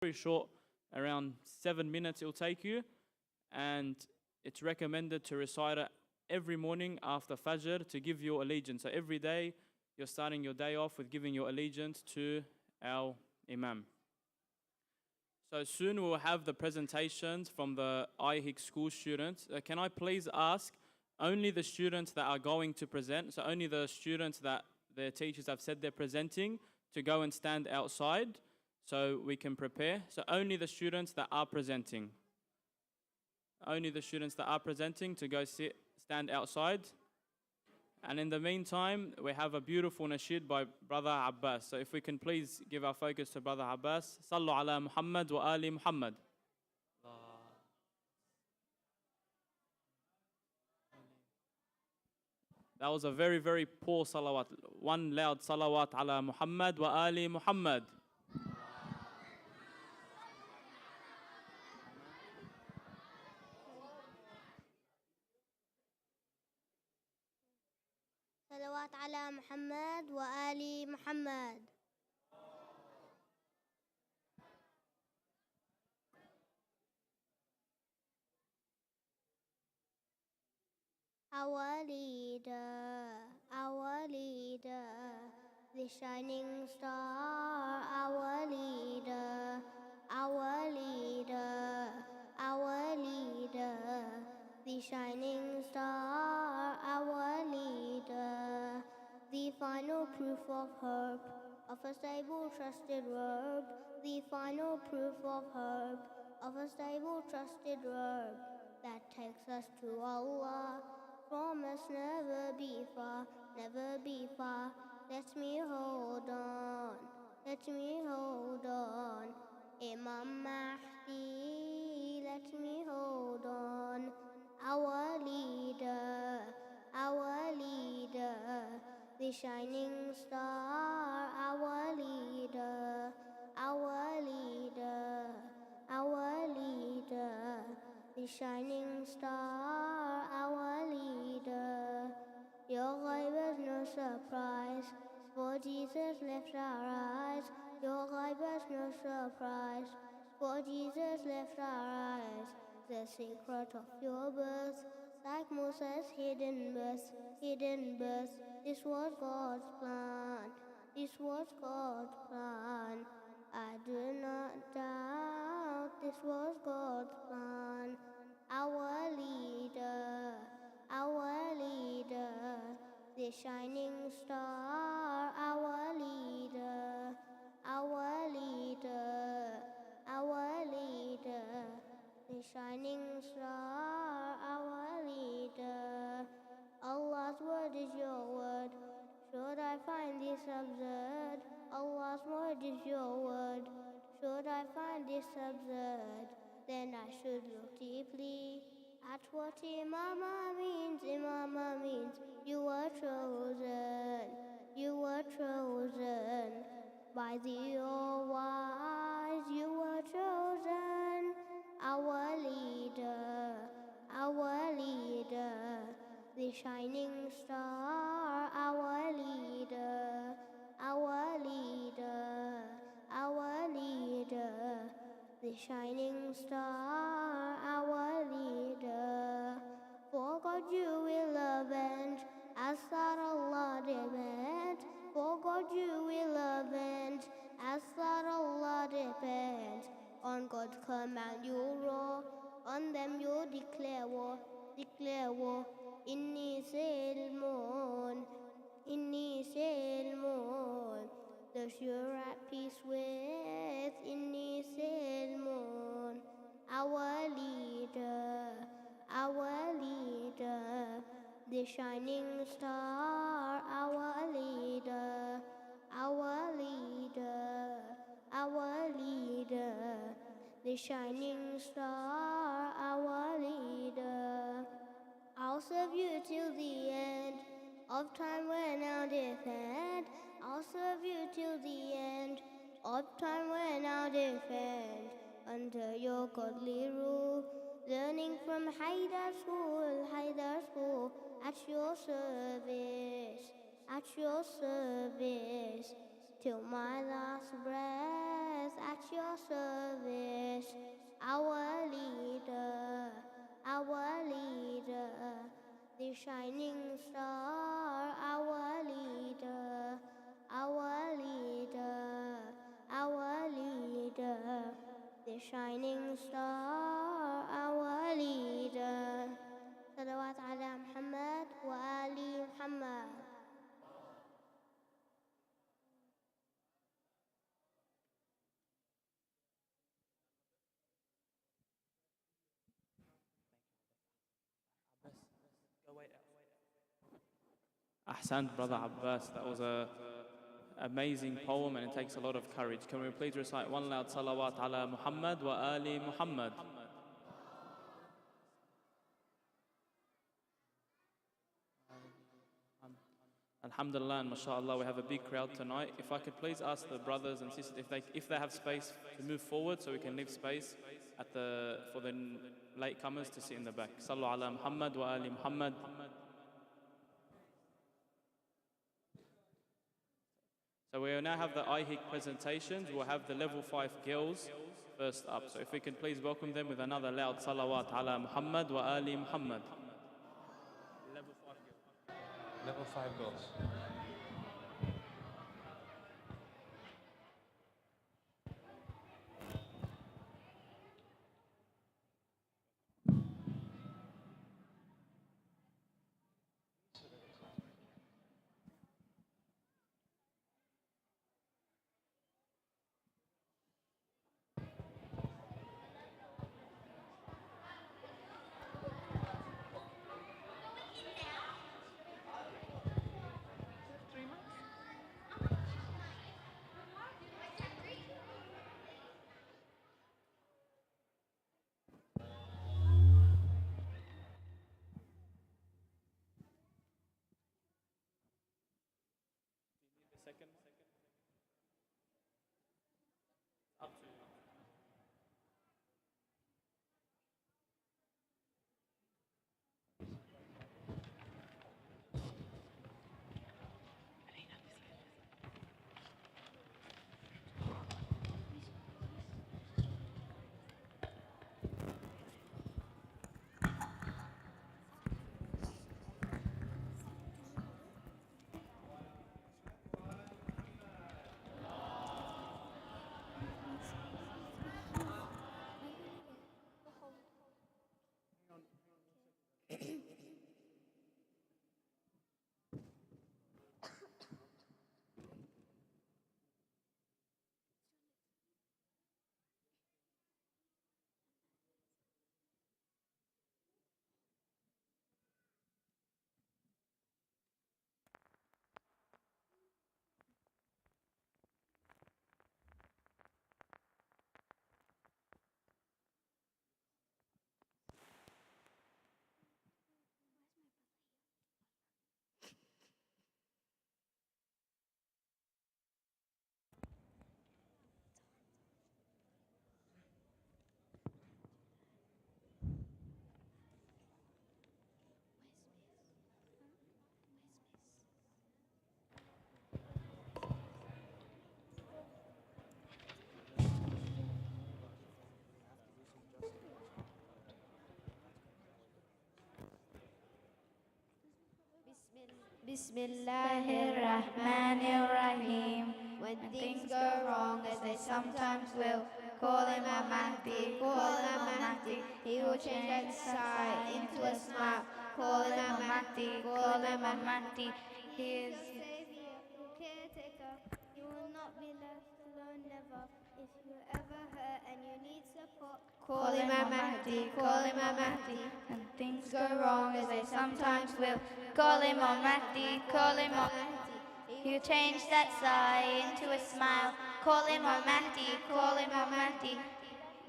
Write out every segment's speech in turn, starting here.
very short, around 7 minutes it'll take you, and it's recommended to recite it every morning after Fajr to give your allegiance. So every day you're starting your day off with giving your allegiance to our Imam. So soon we'll have the presentations from the IHIC school students. Can I please ask only the students that are going to present, so only the students that their teachers have said they're presenting, to go and stand outside so we can prepare. So only the students that are presenting. Only the students that are presenting to go stand outside. And in the meantime, we have a beautiful nasheed by Brother Abbas. So if we can please give our focus to Brother Abbas. Sallu ala Muhammad wa ali Muhammad. That was a very, very poor salawat. One loud salawat ala Muhammad wa ali Muhammad. صلوات على محمد وآل محمد. Our leader, the shining star, our leader, our leader, our leader, the shining star, our leader, the final proof of hope, of a stable trusted verb, the final proof of hope, of a stable trusted verb, that takes us to Allah. Promise never be far, never be far. Let me hold on, let me hold on. Imam Mahdi, let me hold on. Our leader, the shining star. Our leader, our leader, our leader, the shining star, our leader. Your ghaib is no surprise, for Jesus left our eyes. Your ghaib is no surprise, for Jesus left our eyes. The secret of your birth, like Moses' hidden birth, hidden birth. This was God's plan, this was God's plan. I do not doubt this was God's plan. Our leader, the shining star. Our leader, our leader, our leader, the shining star. Our leader. Allah's word is your word. Should I find this absurd? Allah's word is your word. Should I find this absurd? Then I should look deeply at what Imama means. Imama means you were chosen. You were chosen by the all-wise. You were chosen. Our leader, the shining star. Our leader, our leader, our leader, the shining star. Our leader. For God you will avenge, as that Allah depends. For God you will avenge, as that Allah depends. On God's command you'll roar, on them you'll declare war, declare war. Inni silmun, inni silmun. Those you're at peace with, inni silmun. Our leader, the shining star. Our leader, our leader, our leader, the shining star. Our leader. I'll serve you till the end of time when I'll defend. I'll serve you till the end of time when I'll defend. Under your godly rule, learning from Haidar School, at your service, at your service. till my last breath at your service. Our leader, the shining star, our leader, the shining star, our leader. صلوات على محمد وآل محمد. Ahsant, Brother Abbas. That was a amazing poem and it takes a lot of courage. Can we please recite one loud salawat ala Muhammad wa ali Muhammad? Alhamdulillah and mashallah, we have a big crowd tonight. If I could please ask the brothers and sisters if they have space to move forward so we can leave space for the latecomers to sit in the back. Sallu ala Muhammad wa ali Muhammad. So we will now have the IHIC presentations. We'll have the level 5 girls first up. So if we can please welcome them with another loud salawat ala Muhammad wa ali Muhammad. Level 5 girls. Bismillahirrahmanirrahim. When things go wrong, as they sometimes will, call Imam Mahdi, call Imam Mahdi. He will change that sigh into a smile. Call Imam Mahdi, call Imam Mahdi. He is your savior, your caretaker. You will not be left alone never. If you're ever hurt and you need support, call Imam Mahdi, call Imam Mahdi. When things go wrong, as they sometimes will, call Imam Mahdi, call Imam Mahdi. You change that sigh into a smile. Call Imam Mahdi, call Imam Mahdi.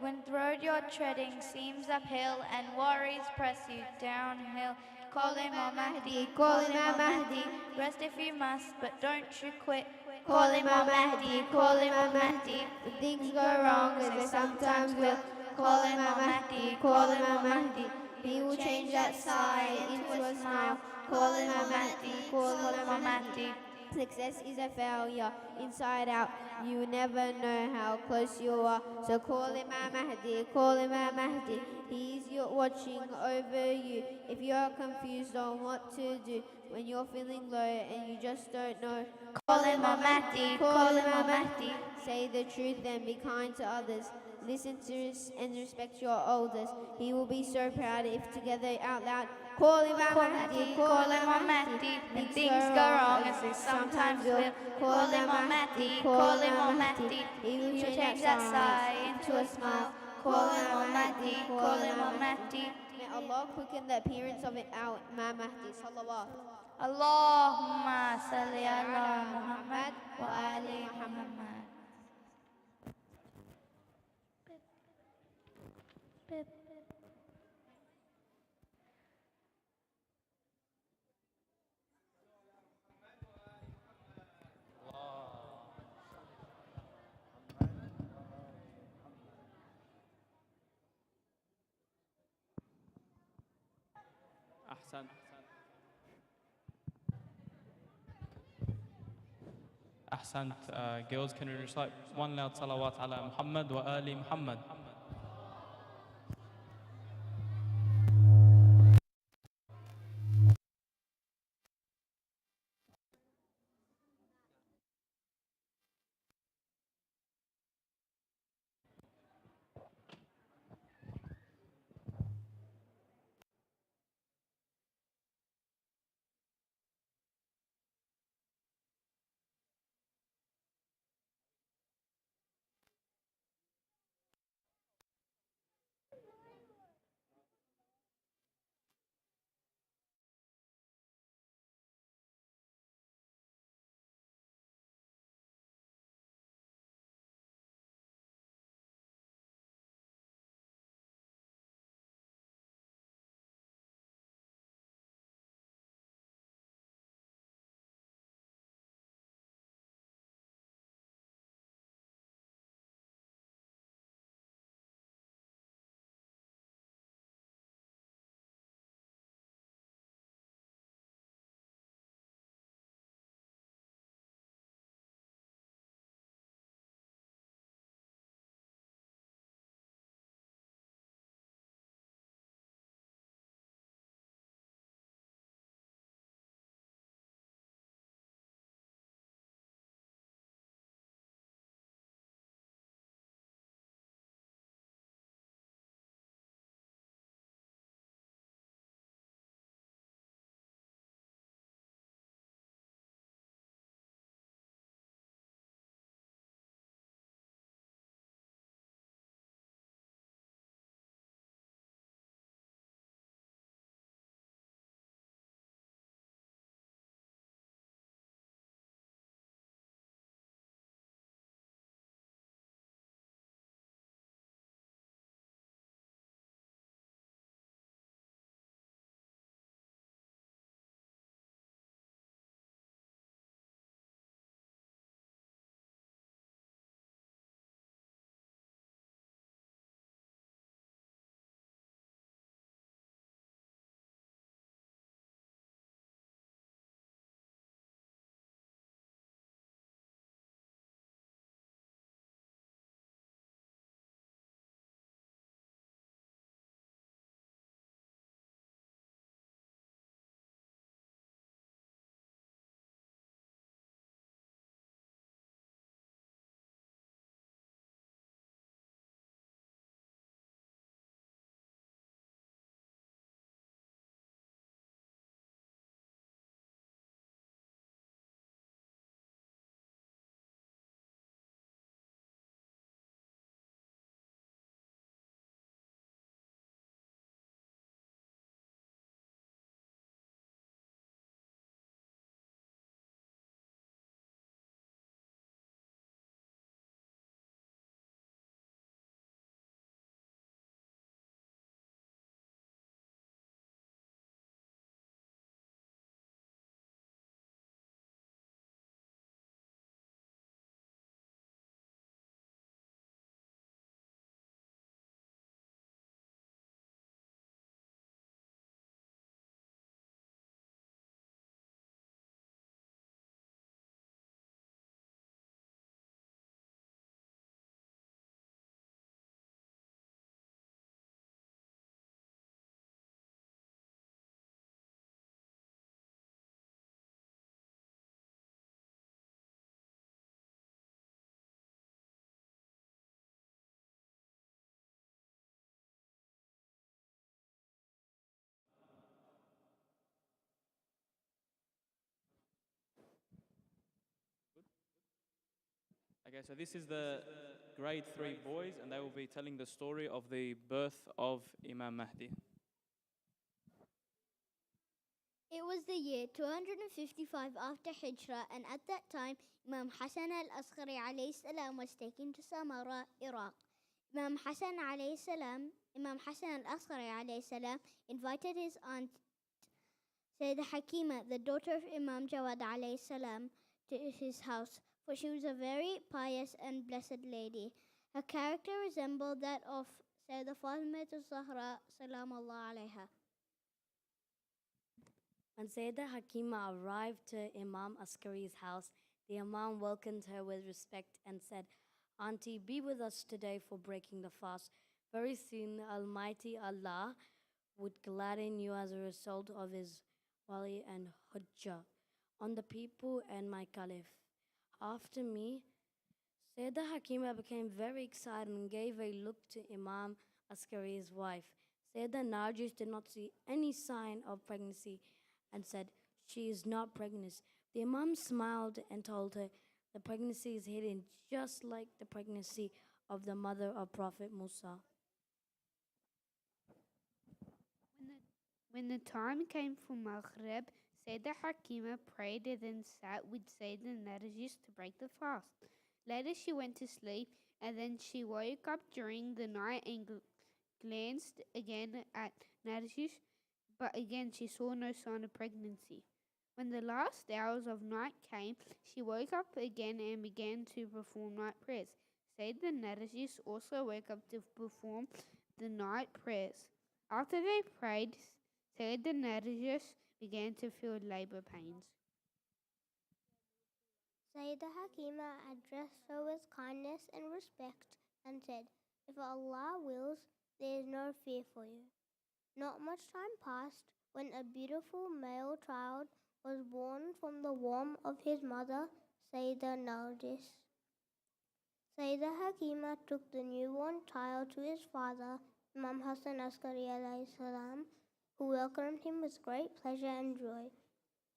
When the road you're treading seems uphill and worries press you downhill, call Imam Mahdi, call Imam Mahdi. Rest if you must, but don't you quit. Call Imam Mahdi, call Imam Mahdi. When things go wrong, as they sometimes will, call Imam Mahdi, call Imam Mahdi. He will change that sigh into a smile. Call Imam Mahdi, call Imam Mahdi. Success is a failure, inside out. You never know how close you are. So call Imam Mahdi, call Imam Mahdi. He's watching over you. If you're confused on what to do, when you're feeling low and you just don't know, Call Imam Mahdi, call Imam Mahdi. say the truth and be kind to others. Listen to and respect your elders. He will be so proud if together out loud. Call Imam Mahdi, Call Imam Mahdi. When things go wrong, as they sometimes will. Call Imam Mahdi, call Imam Mahdi. He will change that sigh into a smile. Call Imam Mahdi, call Imam Mahdi. May Allah quicken the appearance of our Imam Mahdi. Sallallahu. Allahumma salli ala Muhammad wa ali Muhammad. Ahsan. Ahsant. Girls, can you recite one loud salawat ala Muhammad wa ali Muhammad? Okay, so this is the grade 3 boys, and they will be telling the story of the birth of Imam Mahdi. It was the year 255 after Hijrah, and at that time, Imam Hassan al-Asqari alayhi salam was taken to Samarra, Iraq. Imam Hassan al-Asqari alayhi salam invited his aunt Sayyidah Hakima, the daughter of Imam Jawad alayhi salam, to his house, for she was a very pious and blessed lady. Her character resembled that of Sayyidah Fatima al-Zahra salam Allah alayha. When Sayyidah Hakima arrived to Imam Askari's house, the Imam welcomed her with respect and said, "Auntie, be with us today for breaking the fast. Very soon Almighty Allah would gladden you as a result of His wali and hujjah on the people and my caliph. After me, Sayyidah Hakima became very excited and gave a look to Imam Askari's wife. Sayyidah Narjis did not see any sign of pregnancy and said, "She is not pregnant." The Imam smiled and told her, "The pregnancy is hidden just like the pregnancy of the mother of Prophet Musa." When the time came for Maghrib, Sayyidah Hakima prayed and then sat with Sayyidah Narjis to break the fast. Later she went to sleep, and then she woke up during the night and glanced again at Narjis, but again she saw no sign of pregnancy. When the last hours of night came, she woke up again and began to perform night prayers. Sayyidah Narjis also woke up to perform the night prayers. After they prayed, Sayyidah Narjis began to feel labor pains. Sayyidah Hakima addressed her with kindness and respect and said, "If Allah wills, there is no fear for you." Not much time passed when a beautiful male child was born from the womb of his mother, Sayyidah Narjis. Sayyidah Hakima took the newborn child to his father, Imam Hassan Askari alayhi salam, who welcomed him with great pleasure and joy.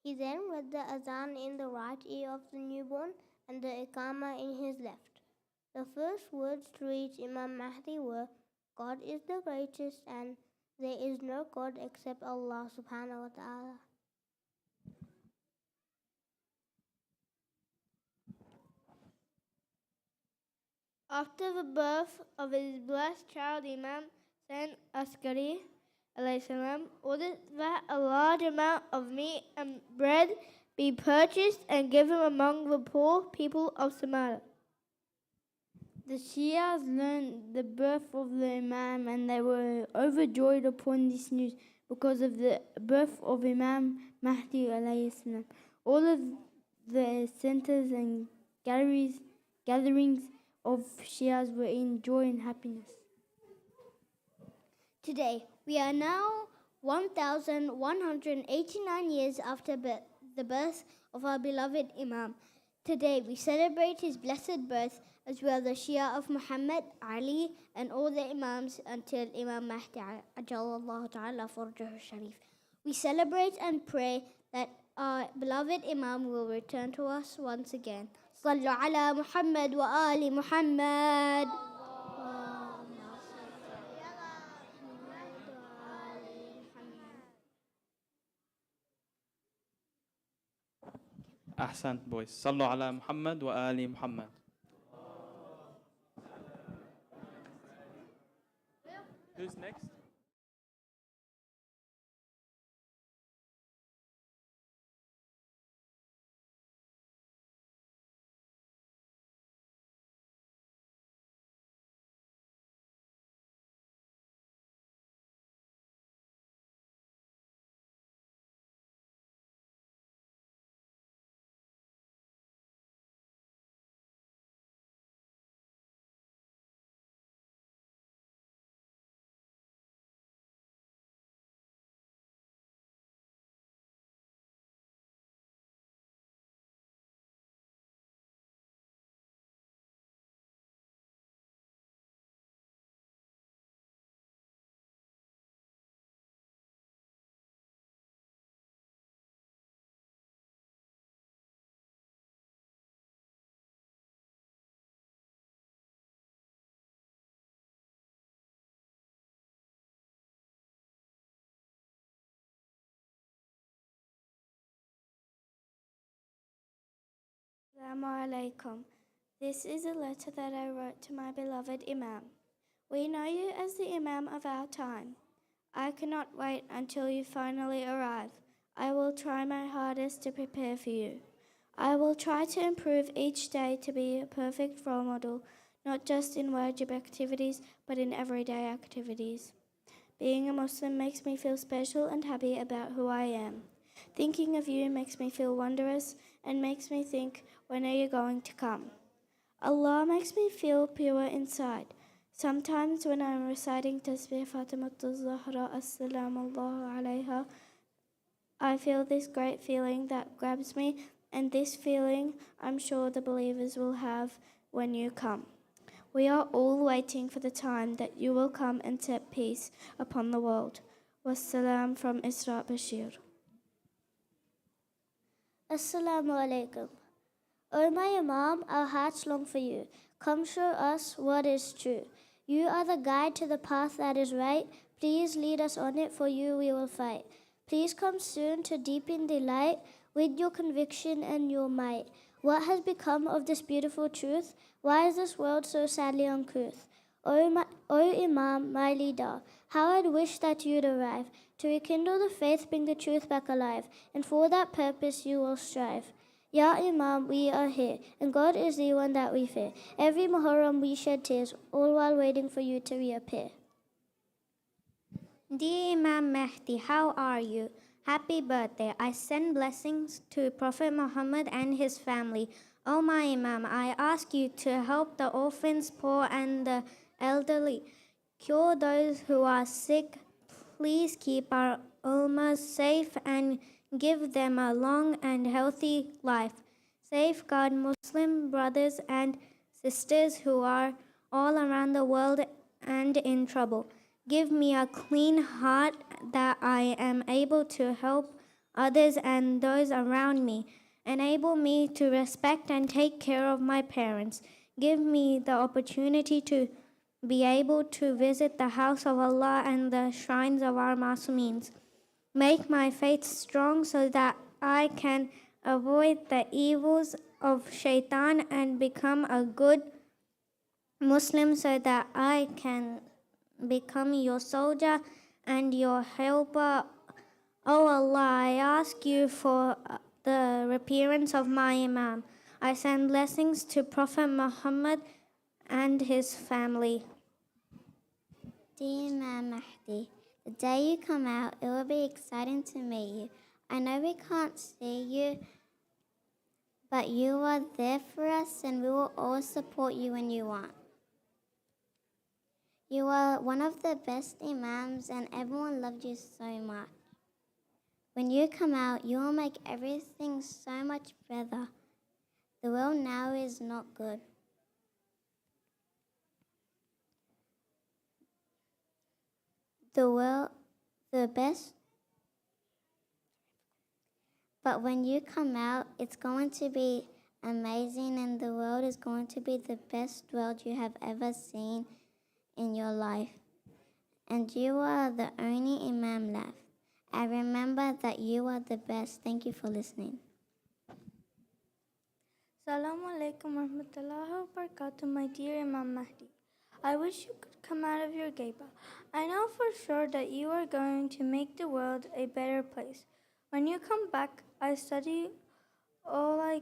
He then read the azan in the right ear of the newborn and the iqama in his left. The first words to reach Imam Mahdi were, "God is the greatest and there is no God except Allah subhanahu wa ta'ala." After the birth of his blessed child, Imam Hussein Askari salam, ordered that a large amount of meat and bread be purchased and given among the poor people of Samarra. The Shias learned the birth of the Imam and they were overjoyed upon this news because of the birth of Imam Mahdi alayhi salam. All of the centers and gatherings of Shias were in joy and happiness. Today, we are now 1,189 years after the birth of our beloved Imam. Today, we celebrate his blessed birth as well as the Shia of Muhammad, Ali, and all the Imams until Imam Mahdi ajallallahu ta'ala farjahu sharif. We celebrate and pray that our beloved Imam will return to us once again. Sallu ala Muhammad wa ali Muhammad. Ahsant, boys. Sallu ala Muhammad wa ali Muhammad. Who's next? Assalamu alaikum. This is a letter that I wrote to my beloved Imam. We know you as the Imam of our time. I cannot wait until you finally arrive. I will try my hardest to prepare for you. I will try to improve each day to be a perfect role model, not just in wajib activities, but in everyday activities. Being a Muslim makes me feel special and happy about who I am. Thinking of you makes me feel wondrous and makes me think, when are you going to come? Allah makes me feel pure inside. Sometimes when I'm reciting Tasbih Fatimatul Zahra Assalamu Allahu alayha, I feel this great feeling that grabs me, and this feeling I'm sure the believers will have when you come. We are all waiting for the time that you will come and set peace upon the world. Wassalam from Isra Bashir. Assalamu alaikum. O my Imam, our hearts long for you. Come show us what is true. You are the guide to the path that is right. Please lead us on it, for you we will fight. Please come soon to deepen the light with your conviction and your might. What has become of this beautiful truth? Why is this world so sadly uncouth? O Imam, my leader, how I'd wish that you'd arrive to rekindle the faith, bring the truth back alive, and for that purpose you will strive. Ya Imam, we are here, and God is the one that we fear. Every Muharram we shed tears, all while waiting for you to reappear. Dear Imam Mahdi, how are you? Happy birthday. I send blessings to Prophet Muhammad and his family. Oh my Imam, I ask you to help the orphans, poor and the elderly. Cure those who are sick. Please keep our ummah safe and give them a long and healthy life. Safeguard Muslim brothers and sisters who are all around the world and in trouble. Give me a clean heart that I am able to help others and those around me. Enable me to respect and take care of my parents. Give me the opportunity to be able to visit the house of Allah and the shrines of our Masumins. Make my faith strong so that I can avoid the evils of shaitan and become a good Muslim so that I can become your soldier and your helper. Oh Allah, I ask you for the appearance of my Imam. I send blessings to Prophet Muhammad and his family. Dear Imam Mahdi, the day you come out, it will be exciting to meet you. I know we can't see you, but you are there for us and we will always support you when you want. You are one of the best Imams and everyone loved you so much. When you come out, you will make everything so much better. The world now is not good. The best. But when you come out, it's going to be amazing and the world is going to be the best world you have ever seen in your life. And you are the only Imam left. I remember that you are the best. Thank you for listening. Assalamu alaikum warahmatullahi wabarakatuh, my dear Imam Mahdi. I wish you could come out of your geba. I know for sure that you are going to make the world a better place. When you come back, I study all I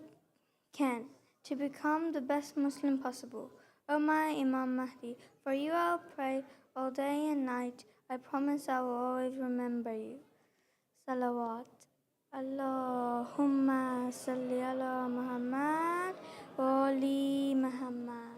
can to become the best Muslim possible. O my Imam Mahdi, for you I'll pray all day and night. I promise I will always remember you. Salawat. Allahumma salli ala Muhammad wa ali Muhammad.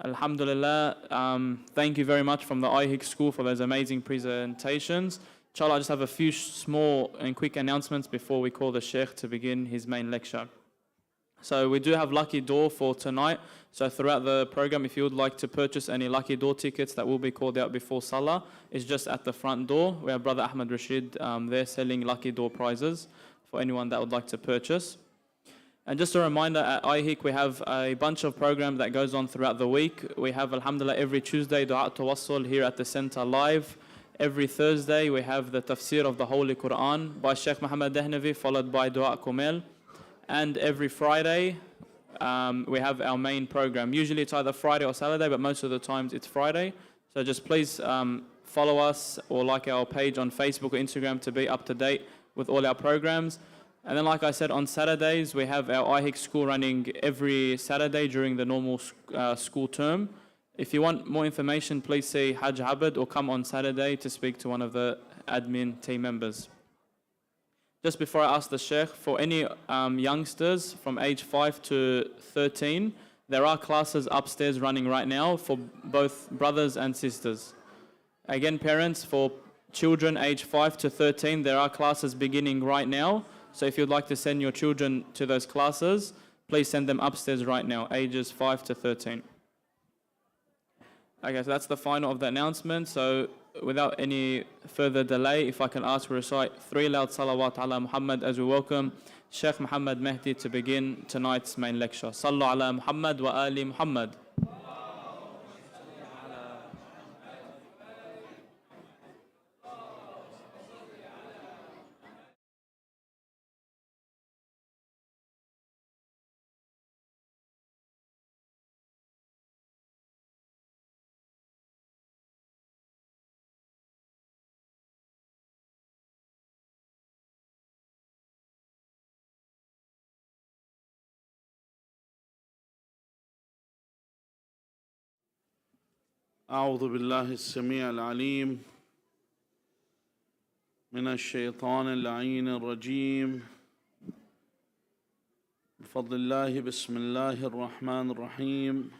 Alhamdulillah, thank you very much from the IHIC school for those amazing presentations. Inshallah, I just have a few small and quick announcements before we call the Sheikh to begin his main lecture. So we do have Lucky Door for tonight. So throughout the program, if you would like to purchase any Lucky Door tickets that will be called out before Salah, it's just at the front door. We have Brother Ahmed Rashid there selling Lucky Door prizes for anyone that would like to purchase. And just a reminder, at IHIC we have a bunch of programs that goes on throughout the week. We have, alhamdulillah, every Tuesday, Dua Tawassul here at the center live. Every Thursday we have the tafsir of the Holy Quran by Sheikh Muhammad Dehnavi, followed by Dua Kumel. And every Friday we have our main program. Usually it's either Friday or Saturday, but most of the times it's Friday. So just please follow us or like our page on Facebook or Instagram to be up to date with all our programs. And then, like I said, on Saturdays, we have our IHIC school running every Saturday during the normal school term. If you want more information, please see Hajj Abid or come on Saturday to speak to one of the admin team members. Just before I ask the Sheikh, for any youngsters from age 5 to 13, there are classes upstairs running right now for both brothers and sisters. Again, parents, for children age 5 to 13, there are classes beginning right now. So if you'd like to send your children to those classes, please send them upstairs right now, ages 5 to 13. Okay, so that's the final of the announcement. So without any further delay, if I can ask to recite 3 loud salawat ala Muhammad as we welcome Sheikh Muhammad Mahdi to begin tonight's main lecture. Sallu ala Muhammad wa ali Muhammad. أعوذ بالله السميع العليم من الشيطان اللعين الرجيم بفضل الله بسم الله الرحمن الرحيم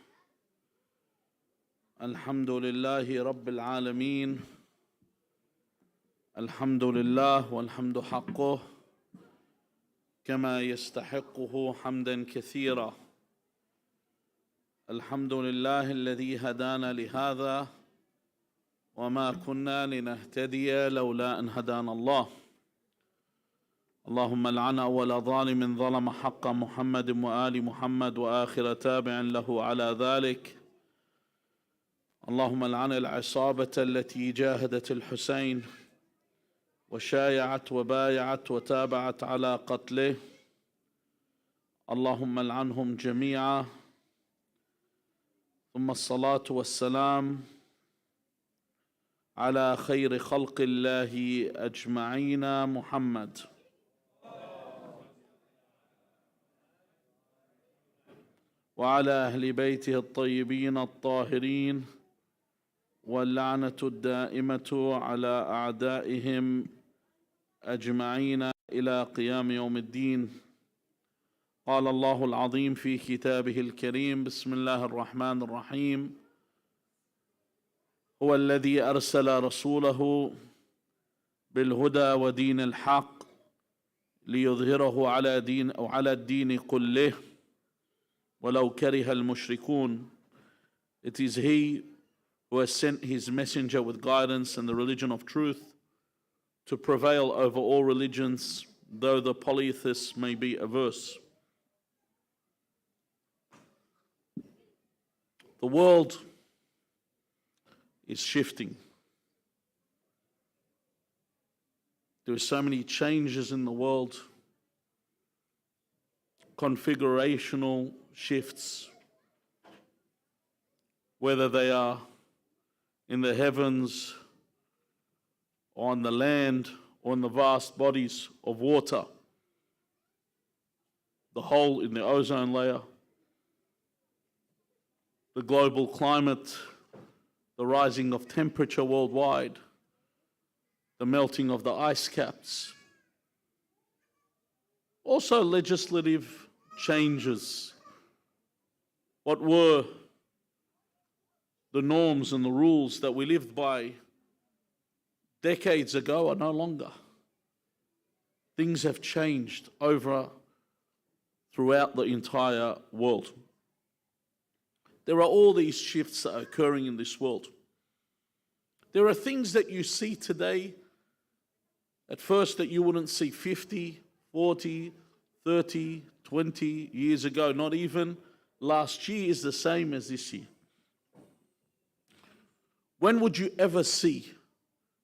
الحمد لله رب العالمين الحمد لله والحمد حقه كما يستحقه حمدا كثيرا الحمد لله الذي هدانا لهذا وما كنا لنهتدي لولا أن هدانا الله اللهم لعن أول ظالم ظلم حق محمد وآل محمد وآخر تابع له على ذلك اللهم لعن العصابة التي جاهدت الحسين وشايعت وبايعت وتابعت على قتله اللهم لعنهم جميعا ثم الصلاة والسلام على خير خلق الله أجمعين محمد وعلى أهل بيته الطيبين الطاهرين واللعنة الدائمة على أعدائهم أجمعين إلى قيام يوم الدين قال الله العظيم في كتابه الكريم بسم الله الرحمن الرحيم هو الذي أرسل رسوله بالهدى ودين الحق ليظهره على الدين كله ولو كره المشركون. It is he who has sent his messenger with guidance and the religion of truth to prevail over all religions, though the polytheists may be averse. The world is shifting. There are so many changes in the world, configurational shifts, whether they are in the heavens or on the land or in the vast bodies of water, the hole in the ozone layer, the global climate, the rising of temperature worldwide, the melting of the ice caps. Also legislative changes. What were the norms and the rules that we lived by decades ago are no longer. Things have changed throughout the entire world. There are all these shifts that are occurring in this world. There are things that you see today at first that you wouldn't see 50, 40, 30, 20 years ago. Not even last year is the same as this year. When would you ever see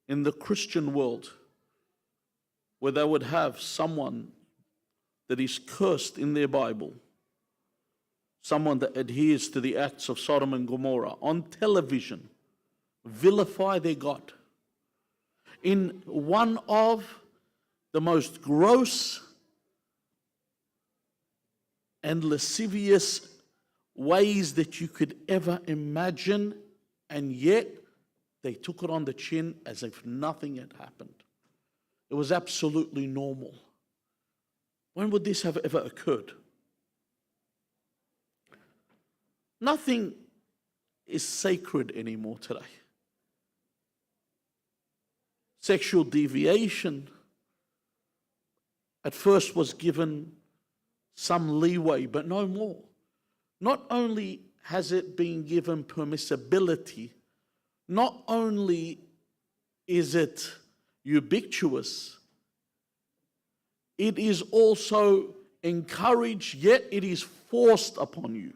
in the Christian world where they would have someone that is cursed in their Bible, someone that adheres to the acts of Sodom and Gomorrah, on television, vilify their God in one of the most gross and lascivious ways that you could ever imagine, and yet they took it on the chin as if nothing had happened. It was absolutely normal. When would this have ever occurred? Nothing is sacred anymore today. Sexual deviation at first was given some leeway, but no more. Not only has it been given permissibility, not only is it ubiquitous, it is also encouraged, yet it is forced upon you.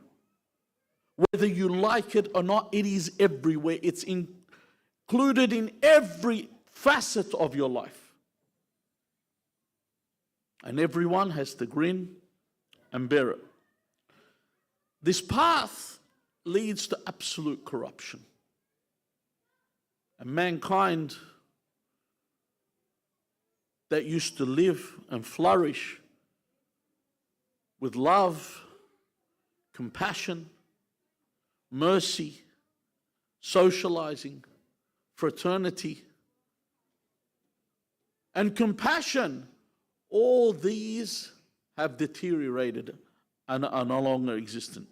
Whether you like it or not, it is everywhere. It's included in every facet of your life. And everyone has to grin and bear it. This path leads to absolute corruption. And mankind that used to live and flourish with love, compassion, mercy, socializing, fraternity, and compassion, all these have deteriorated and are no longer existent.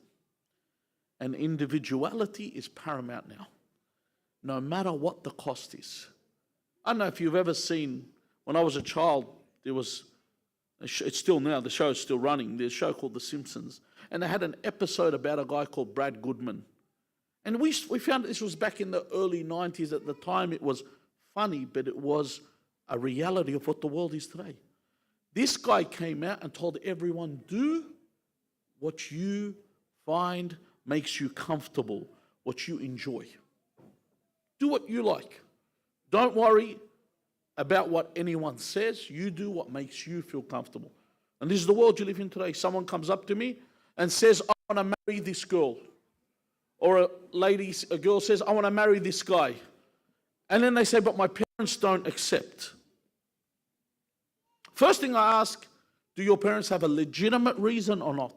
And individuality is paramount now, no matter what the cost is. I don't know if you've ever seen, when I was a child, there was, it's still now, the show is still running, there's a show called The Simpsons, and they had an episode about a guy called Brad Goodman. And we found this was back in the early 90s. At the time it was funny, but it was a reality of what the world is today. This guy came out and told everyone, do what you find makes you comfortable, what you enjoy. Do what you like. Don't worry about what anyone says. You do what makes you feel comfortable. And this is the world you live in today. Someone comes up to me and says, I want to marry this girl. Or a girl says, I want to marry this guy. And then they say, but my parents don't accept. First thing I ask, do your parents have a legitimate reason or not?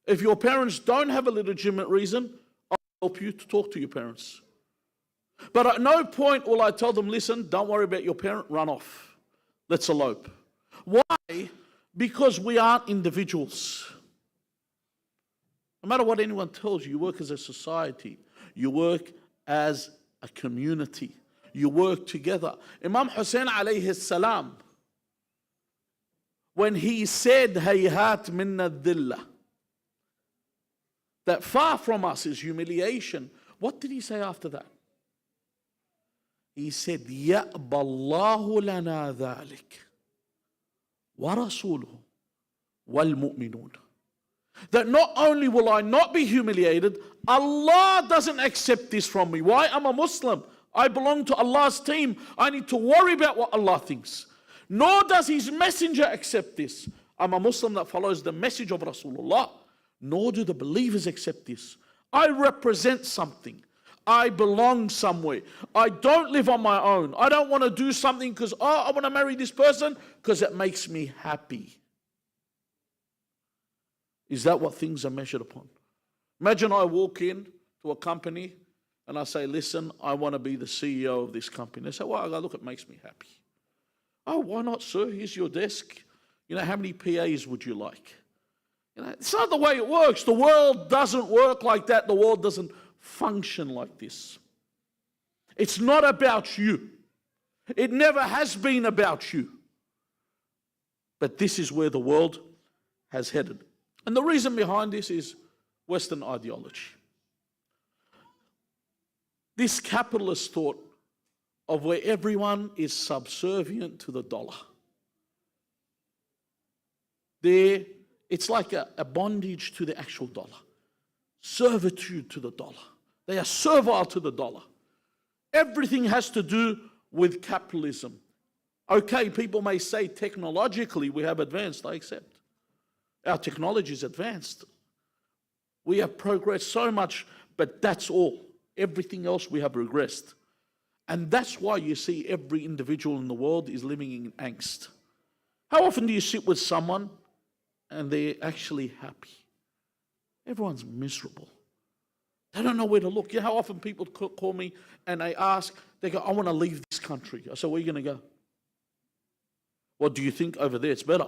If your parents don't have a legitimate reason, I'll help you to talk to your parents. But at no point will I tell them, listen, don't worry about your parent, run off. Let's elope. Why? Because we aren't individuals. No matter what anyone tells you, you work as a society. You work as a community. You work together. Imam Hussein alayhi salam, when he said, hayhat minna dhillah, that far from us is humiliation, what did he say after that? He said, يَأْبَى اللَّهُ لَنَا ذَلِكَ وَرَسُولُهُ وَالْمُؤْمِنُونَ. That not only will I not be humiliated, Allah doesn't accept this from me. Why? I'm a Muslim. I belong to Allah's team. I need to worry about what Allah thinks. Nor does His messenger accept this. I'm a Muslim that follows the message of Rasulullah. Nor do the believers accept this. I represent something. I belong somewhere. I don't live on my own. I don't want to do something because, I want to marry this person because it makes me happy. Is that what things are measured upon? Imagine I walk in to a company and I say, listen, I want to be the CEO of this company. They say, well, I go, look, it makes me happy. Oh, why not, sir? Here's your desk. You know, how many PAs would you like? It's not the way it works. The world doesn't work like that. The world doesn't function like this. It's not about you. It never has been about you. But this is where the world has headed. And the reason behind this is Western ideology. This capitalist thought of where everyone is subservient to the dollar. It's like a bondage to the actual dollar. Servitude to the dollar. They are servile to the dollar. Everything has to do with capitalism. Okay, people may say technologically we have advanced, I accept. Our technology is advanced. We have progressed so much, but that's all. Everything else we have regressed. And that's why you see every individual in the world is living in angst. How often do you sit with someone and they're actually happy? Everyone's miserable. They don't know where to look. You know how often people call me and they ask, they go, I want to leave this country. I say, where are you going to go? What do you think over there? It's better.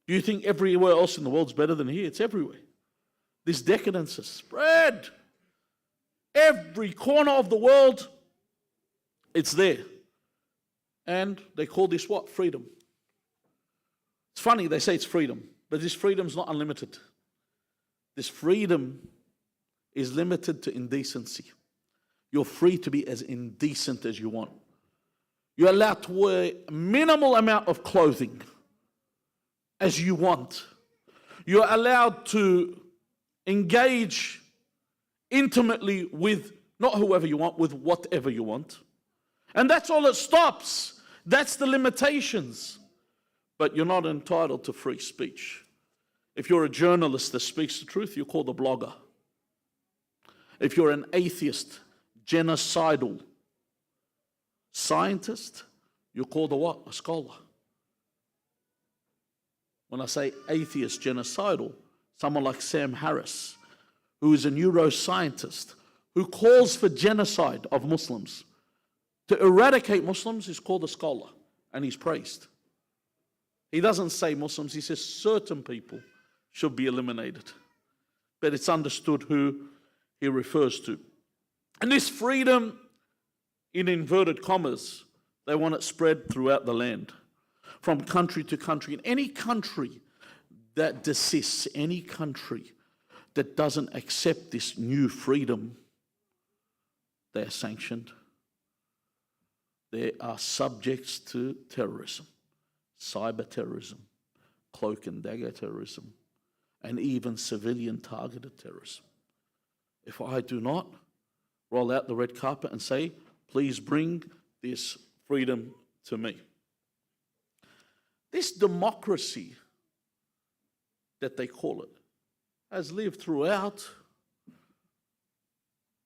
Do you think everywhere else in the world's better than here? It's everywhere. This decadence has spread. Every corner of the world, it's there. And they call this what? Freedom. It's funny, they say it's freedom, but this freedom's not unlimited. This freedom is limited to indecency. You're free to be as indecent as you want. You're allowed to wear a minimal amount of clothing as you want. You're allowed to engage intimately with not whoever you want, with whatever you want. And that's all it stops. That's the limitations. But you're not entitled to free speech. If you're a journalist that speaks the truth, you're called a blogger. If you're an atheist, genocidal scientist, you're called a what? A scholar. When I say atheist, genocidal, someone like Sam Harris, who is a neuroscientist, who calls for genocide of Muslims, to eradicate Muslims, is called a scholar, and he's praised. He doesn't say Muslims, he says certain people should be eliminated. But it's understood who he refers to. And this freedom, in inverted commas, they want it spread throughout the land, from country to country. And any country that desists, any country that doesn't accept this new freedom, they are sanctioned. They are subjects to terrorism, cyber terrorism, cloak and dagger terrorism, and even civilian targeted terrorism. If I do not roll out the red carpet and say, please bring this freedom to me. This democracy that they call it has lived throughout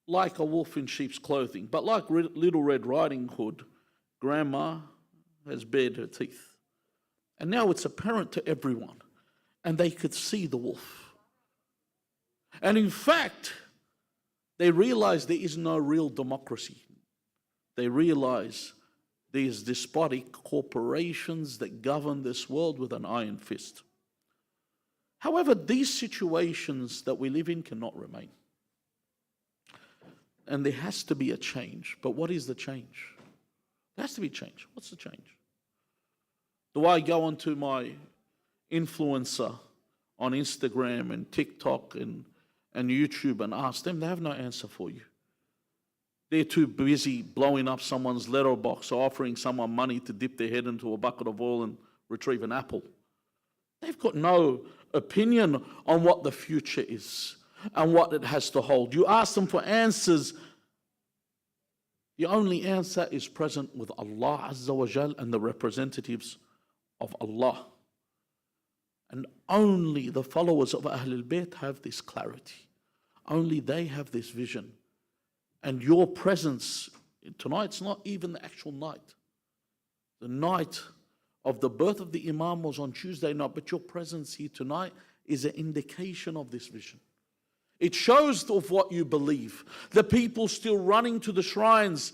like a wolf in sheep's clothing. But like Little Red Riding Hood, Grandma has bared her teeth. And now it's apparent to everyone. And they could see the wolf. And in fact, they realize there is no real democracy. They realize there's despotic corporations that govern this world with an iron fist. However, these situations that we live in cannot remain. And there has to be a change. But what is the change? There has to be change. What's the change? Do I go onto my influencer on Instagram and TikTok and YouTube and ask them? They have no answer for you. They're too busy blowing up someone's letterbox or offering someone money to dip their head into a bucket of oil and retrieve an apple. They've got no opinion on what the future is and what it has to hold. You ask them for answers, the only answer is present with Allah Azza wa Jal and the representatives of Allah. And only the followers of Ahlul Bayt have this clarity. Only they have this vision. And your presence, tonight's not even the actual night. The night of the birth of the Imam was on Tuesday night, but your presence here tonight is an indication of this vision. It shows of what you believe. The people still running to the shrines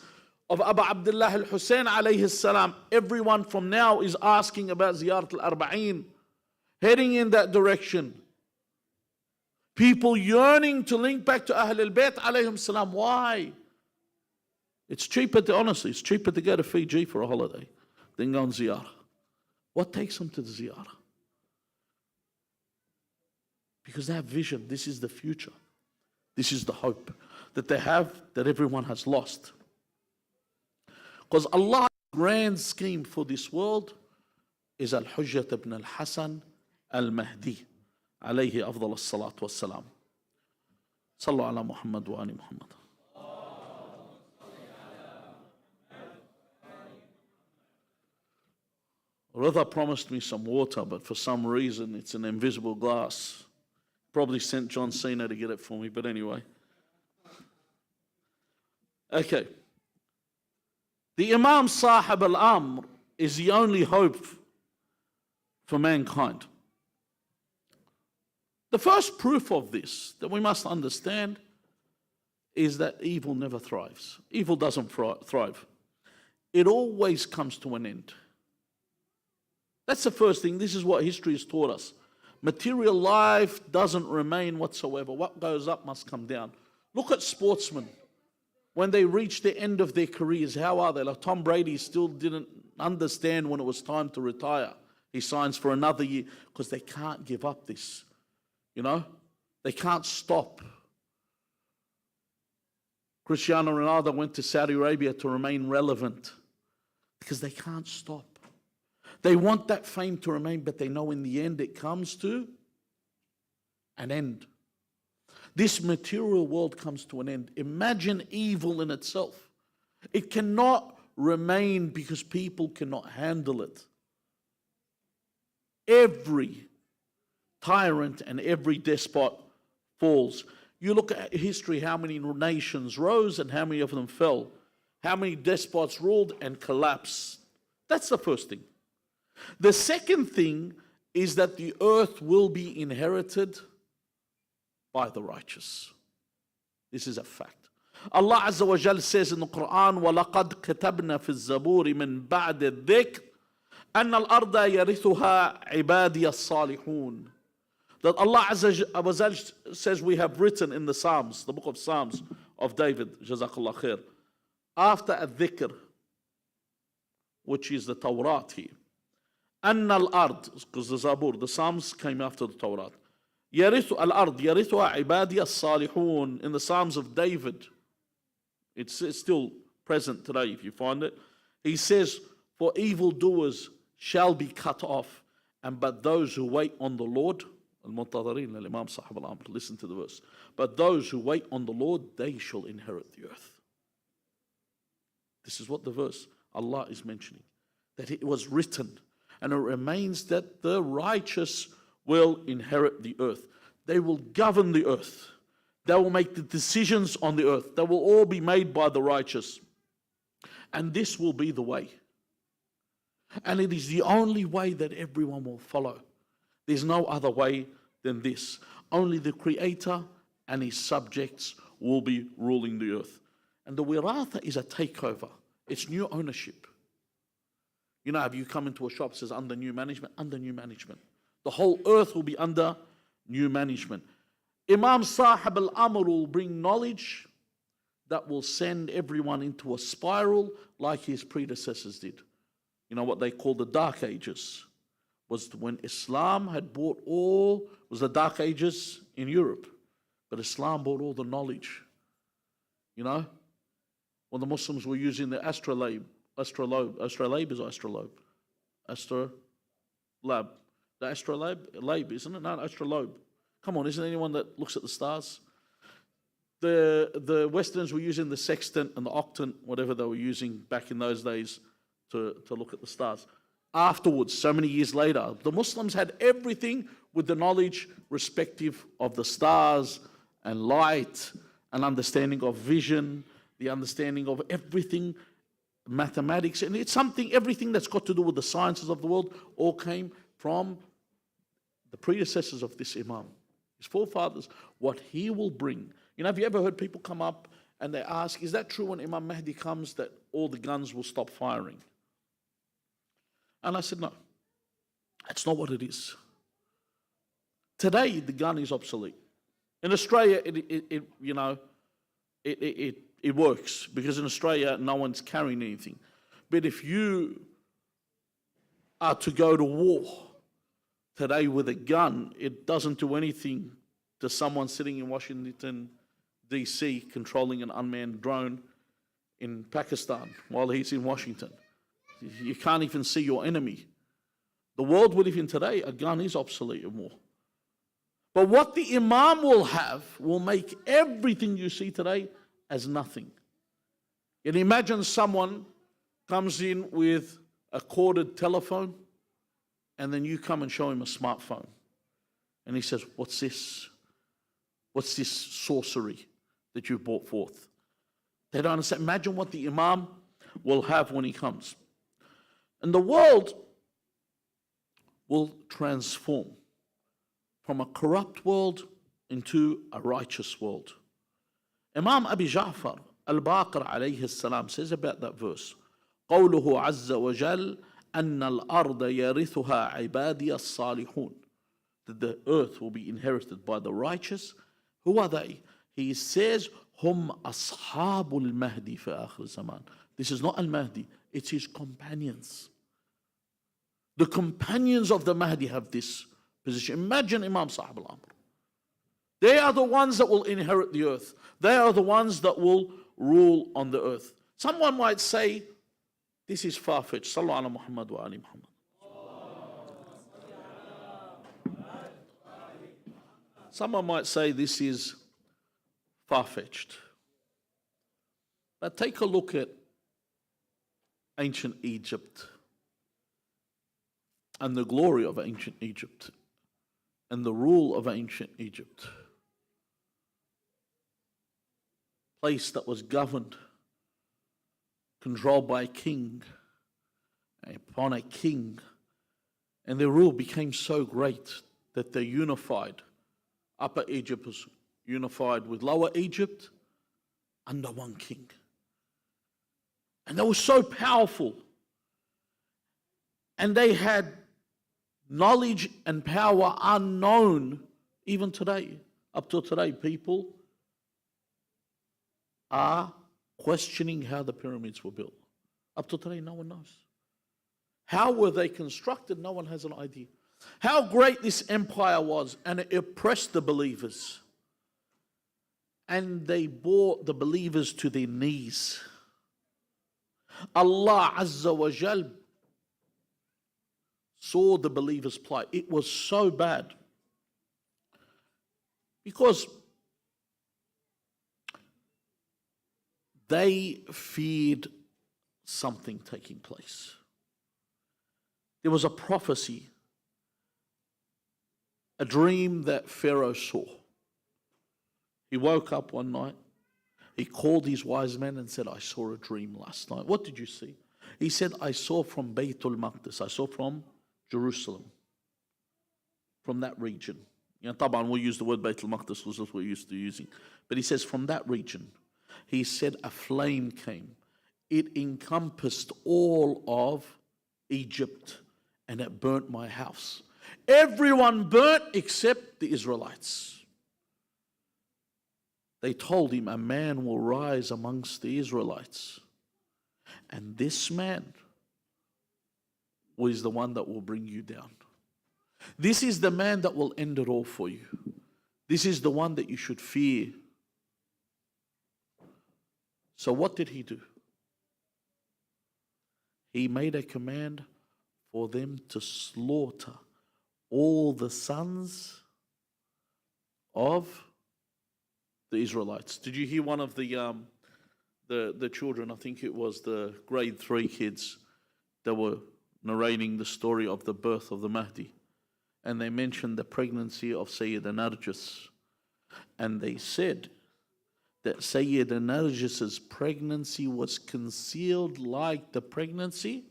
of Abu Abdullah al-Hussein alayhi salam. Everyone from now is asking about Ziyarat al-Arba'in. heading in that direction. People yearning to link back to Ahl al-Bayt alayhim salam. Why? It's cheaper to, honestly, it's cheaper to go to Fiji for a holiday than go on ziyarah. What takes them to the ziyarah? Because they have vision. This is the future. This is the hope that they have that everyone has lost. Because Allah's grand scheme for this world is Al-Hujjat ibn al-Hasan al-Mahdi alayhi afdal as-salatu was-salam. Sallu ala Muhammad wa ali Muhammad. Brother promised me some water, but for some reason it's an invisible glass. Probably sent John Cena to get it for me, but anyway. Okay. The Imam Sahib al-Amr is the only hope for mankind. The first proof of this that we must understand is that evil never thrives. Evil doesn't thrive. It always comes to an end. That's the first thing. This is what history has taught us. Material life doesn't remain whatsoever. What goes up must come down. Look at sportsmen. When they reach the end of their careers, how are they? Like Tom Brady still didn't understand when it was time to retire. He signs for another year because they can't give up this. You know? They can't stop. Cristiano Ronaldo went to Saudi Arabia to remain relevant because they can't stop. They want that fame to remain, but they know in the end it comes to an end. This material world comes to an end. Imagine evil in itself. It cannot remain because people cannot handle it. Every tyrant and every despot falls. You look at history, how many nations rose and how many of them fell. How many despots ruled and collapsed. That's the first thing. The second thing is that the earth will be inherited by the righteous. This is a fact. Allah Azza wa Jal says in the Quran, وَلَقَدْ كَتَبْنَا فِي الزَّبُورِ مِنْ بَعْدِ الذِّكْرِ أَنَّ الْأَرْضَ يَرِثُهَا عِبَادِيَ الصَّالِحُونَ. That Allah Azza wa Jal says we have written in the Psalms, the book of Psalms of David, Jazakallah khair, after al-dhikr, which is the Torah here. أن الأرض, because the Zabur, the Psalms came after the Torah. يرث الأرض يرثها عبادي الصالحون. In the Psalms of David, it's still present today if you find it. He says, for evildoers shall be cut off, and but those who wait on the Lord, المنتظرين للإمام صاحب الأمر, listen to the verse. But those who wait on the Lord, they shall inherit the earth. This is what the verse Allah is mentioning. That it was written. And it remains that the righteous will inherit the earth. They will govern the earth. They will make the decisions on the earth. They will all be made by the righteous. And this will be the way. And it is the only way that everyone will follow. There's no other way than this. Only the Creator and His subjects will be ruling the earth. And the wiratha is a takeover. It's new ownership. You know, have you come into a shop that says under new management? Under new management. The whole earth will be under new management. Imam Sahib al-Amr will bring knowledge that will send everyone into a spiral like his predecessors did. You know what they call the Dark Ages? Was when Islam had brought was the Dark Ages in Europe. But Islam brought all the knowledge. You know? When the Muslims were using the astrolabe, is astrolabe. Astrolabe. The astrolabe, isn't it? No, astrolabe. Come on, isn't anyone that looks at the stars? The Westerners were using the sextant and the octant, whatever they were using back in those days to look at the stars. Afterwards, so many years later, the Muslims had everything with the knowledge respective of the stars and light and understanding of vision, the understanding of everything, mathematics, and it's everything that's got to do with the sciences of the world all came from the predecessors of this Imam, his forefathers, what he will bring. You know, have you ever heard people come up and they ask, is that true when Imam Mahdi comes that all the guns will stop firing? And I said, no, that's not what it is. Today, the gun is obsolete. In Australia, it works because in Australia, no one's carrying anything. But if you are to go to war today with a gun, it doesn't do anything to someone sitting in Washington, D.C., controlling an unmanned drone in Pakistan while he's in Washington. You can't even see your enemy. The world we live in today, a gun is obsolete in war. But what the Imam will have will make everything you see today as nothing. And imagine someone comes in with a corded telephone, and then you come and show him a smartphone. And he says, what's this? What's this sorcery that you brought forth? They don't understand. Imagine what the Imam will have when he comes. And the world will transform from a corrupt world into a righteous world. Imam Abi Ja'far al-Baqir alayhi salam says about that verse, قوله عز وجل أن الأرض يرثها عبادي الصالحون, that the earth will be inherited by the righteous. Who are they? He says, هم أصحاب المهدي في آخر الزمان. This is not al-Mahdi, it's his companions. The companions of the Mahdi have this position. Imagine Imam Sahib al-Amr. They are the ones that will inherit the earth. They are the ones that will rule on the earth. Someone might say, this is far-fetched. Sallu ala Muhammad wa ali Muhammad. Someone might say this is far-fetched. But take a look at ancient Egypt and the glory of ancient Egypt and the rule of ancient Egypt. Place that was governed, controlled by a king, upon a king, and their rule became so great that they unified. Upper Egypt was unified with Lower Egypt under one king. And they were so powerful. And they had knowledge and power unknown even today. Up till today, people are questioning how the pyramids were built. Up till today, no one knows. How were they constructed? No one has an idea. How great this empire was, and it oppressed the believers. And they brought the believers to their knees. Allah Azza wa Jal saw the believers' plight. It was so bad. Because they feared something taking place. There was a prophecy, a dream that Pharaoh saw. He woke up one night, he called his wise men and said, I saw a dream last night. What did you see? He said, I saw from Baytul Maqdis, I saw from Jerusalem, from that region. Taban, we'll use the word Baytul Maqdis because that's what we're used to using. But he says, from that region, he said a flame came. It encompassed all of Egypt and it burnt my house. Everyone burnt except the Israelites. They told him, a man will rise amongst the Israelites. And this man is the one that will bring you down. This is the man that will end it all for you. This is the one that you should fear. So what did he do? He made a command for them to slaughter all the sons of the Israelites. Did you hear one of the children, I think it was the grade 3 kids, that were narrating the story of the birth of the Mahdi? And they mentioned the pregnancy of Sayyidina Narjis. And they said that Sayyidina Narjis's pregnancy was concealed like the pregnancy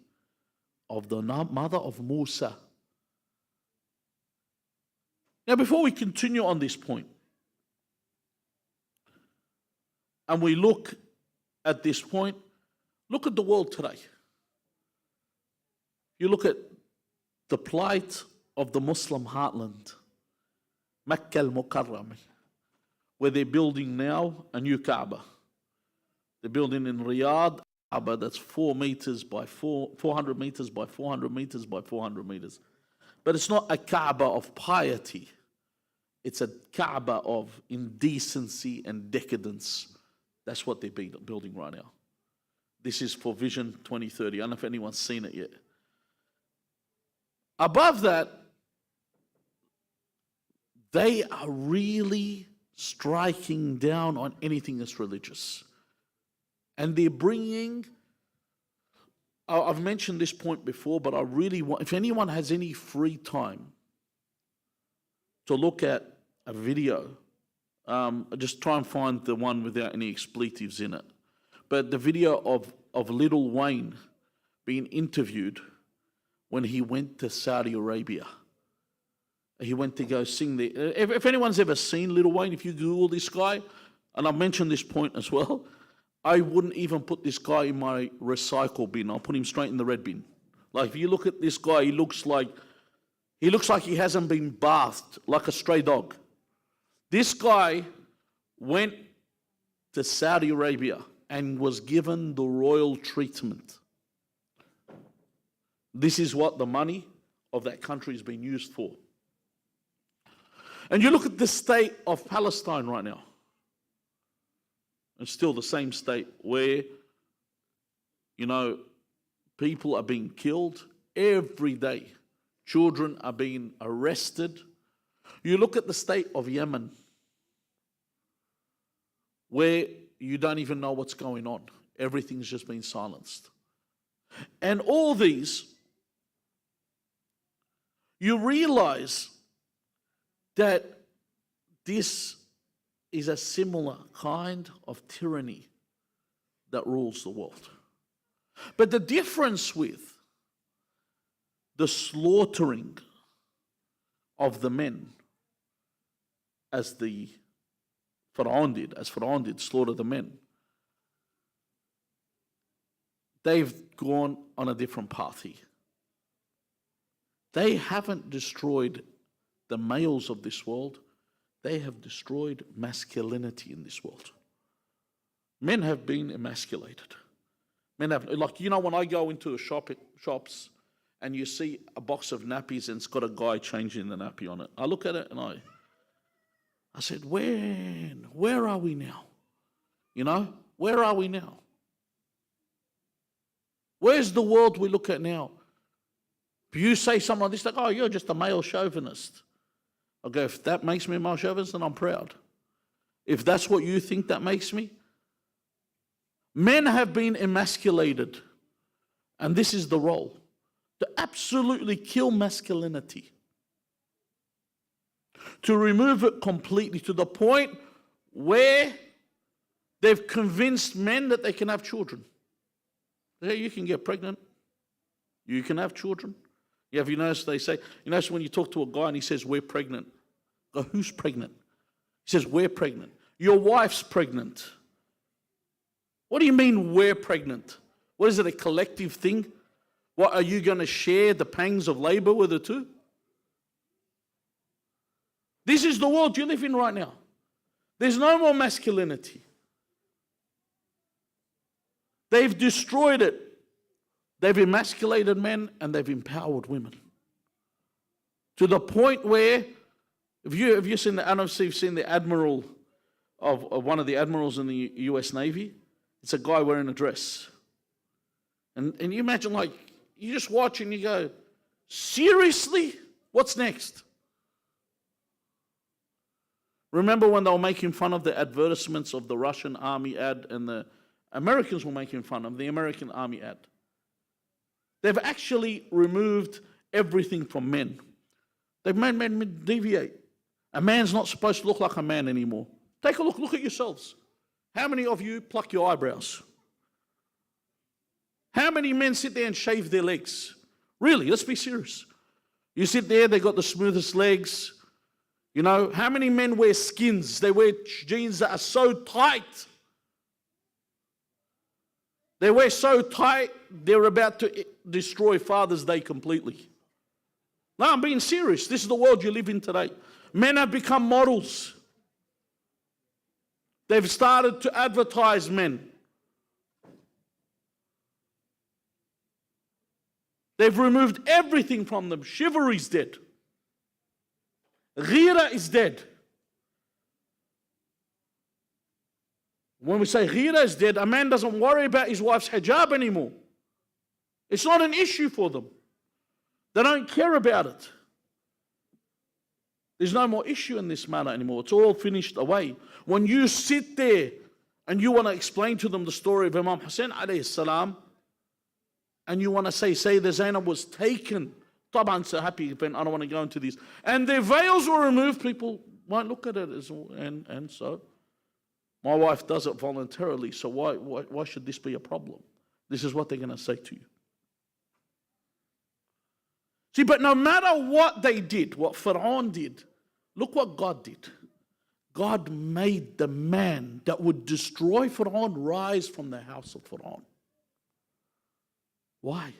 of the mother of Musa. Now, before we continue on this point, and we look at this point, look at the world today. You look at the plight of the Muslim heartland. Makkah al-Mukarram, where they're building now a new Kaaba. They're building in Riyadh, Kaaba that's 400 meters by 400 meters by 400 meters by 400 meters. But it's not a Kaaba of piety. It's a Kaaba of indecency and decadence. That's what they're building right now. This is for Vision 2030. I don't know if anyone's seen it yet. Above that, they are really striking down on anything that's religious. And they're bringing, I've mentioned this point before, but I really want, if anyone has any free time to look at a video, just try and find the one without any expletives in it. But the video of Lil Wayne being interviewed when he went to Saudi Arabia. He went to go sing there. If anyone's ever seen Lil Wayne, if you Google this guy, and I've mentioned this point as well, I wouldn't even put this guy in my recycle bin. I'll put him straight in the red bin. Like, if you look at this guy, he looks like he hasn't been bathed, like a stray dog. This guy went to Saudi Arabia and was given the royal treatment. This is what the money of that country has been used for. And you look at the state of Palestine right now. It's still the same state where, people are being killed every day. Children are being arrested. You look at the state of Yemen, where you don't even know what's going on. Everything's just been silenced. And all these, you realize that this is a similar kind of tyranny that rules the world. But the difference with the slaughtering of the men, as Pharaoh did, slaughter the men, they've gone on a different path here. They haven't destroyed the males of this world. They have destroyed masculinity in this world. Men have been emasculated. Men have, when I go into the shops and you see a box of nappies and it's got a guy changing the nappy on it, I look at it and I said, where are we now? Where are we now? Where's the world we look at now? If you say something like this, like, oh, you're just a male chauvinist. I'll go, if that makes me a male chauvinist, then I'm proud. If that's what you think that makes me. Men have been emasculated, and this is the role, to absolutely kill masculinity, to remove it completely, to the point where they've convinced men that they can have children. They say, you can get pregnant, you can have children. Yeah, have you noticed they say, when you talk to a guy and he says, we're pregnant. Go, who's pregnant? He says, we're pregnant. Your wife's pregnant. What do you mean we're pregnant? What is it, a collective thing? What, are you going to share the pangs of labor with her too? This is the world you live in right now. There's no more masculinity. They've destroyed it. They've emasculated men and they've empowered women. To the point where, have you seen I don't know if you've seen the admiral of one of the admirals in the US Navy? It's a guy wearing a dress. And you imagine, you just watch and you go, seriously? What's next? Remember when they were making fun of the advertisements of the Russian army ad, and the Americans were making fun of the American army ad? They've actually removed everything from men. They've made men deviate. A man's not supposed to look like a man anymore. Take a look at yourselves. How many of you pluck your eyebrows? How many men sit there and shave their legs? Really, let's be serious. You sit there, they've got the smoothest legs. How many men wear skins? They wear jeans that are so tight. They wear so tight, they're about to destroy Father's Day completely. No, I'm being serious. This is the world you live in today. Men have become models. They've started to advertise men. They've removed everything from them. Chivalry is dead. Ghira is dead. When we say ghira is dead, a man doesn't worry about his wife's hijab anymore. It's not an issue for them. They don't care about it. There's no more issue in this matter anymore. It's all finished away. When you sit there and you want to explain to them the story of Imam Hussein alayhi salam, and you want to say Sayyidah Zainab was taken, Taban, so happy event, I don't want to go into this, and their veils were removed, people won't look at it as and so my wife does it voluntarily, so why should this be a problem? This is what they're going to say to you. See, but no matter what they did, what Pharaoh did, look what God did. God made the man that would destroy Pharaoh rise from the house of Pharaoh. Why?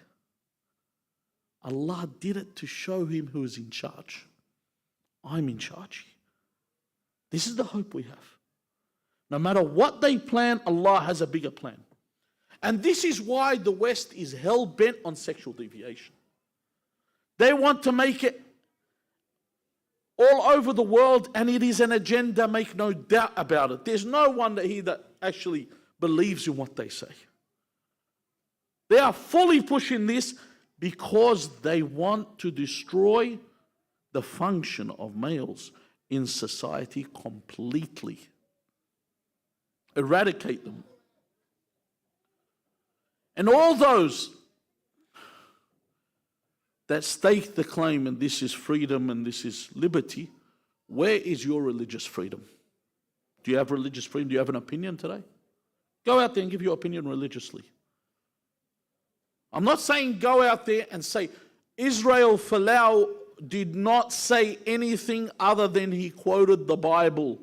Allah did it to show him who is in charge. I'm in charge. This is the hope we have. No matter what they plan, Allah has a bigger plan. And this is why the West is hell-bent on sexual deviation. They want to make it all over the world, and it is an agenda, make no doubt about it. There's no one here that actually believes in what they say. They are fully pushing this because they want to destroy the function of males in society completely. Eradicate them. And all those that stake the claim, and this is freedom and this is liberty, where is your religious freedom? Do you have religious freedom? Do you have an opinion today? Go out there and give your opinion religiously. I'm not saying go out there and say, Israel Folau did not say anything other than he quoted the Bible.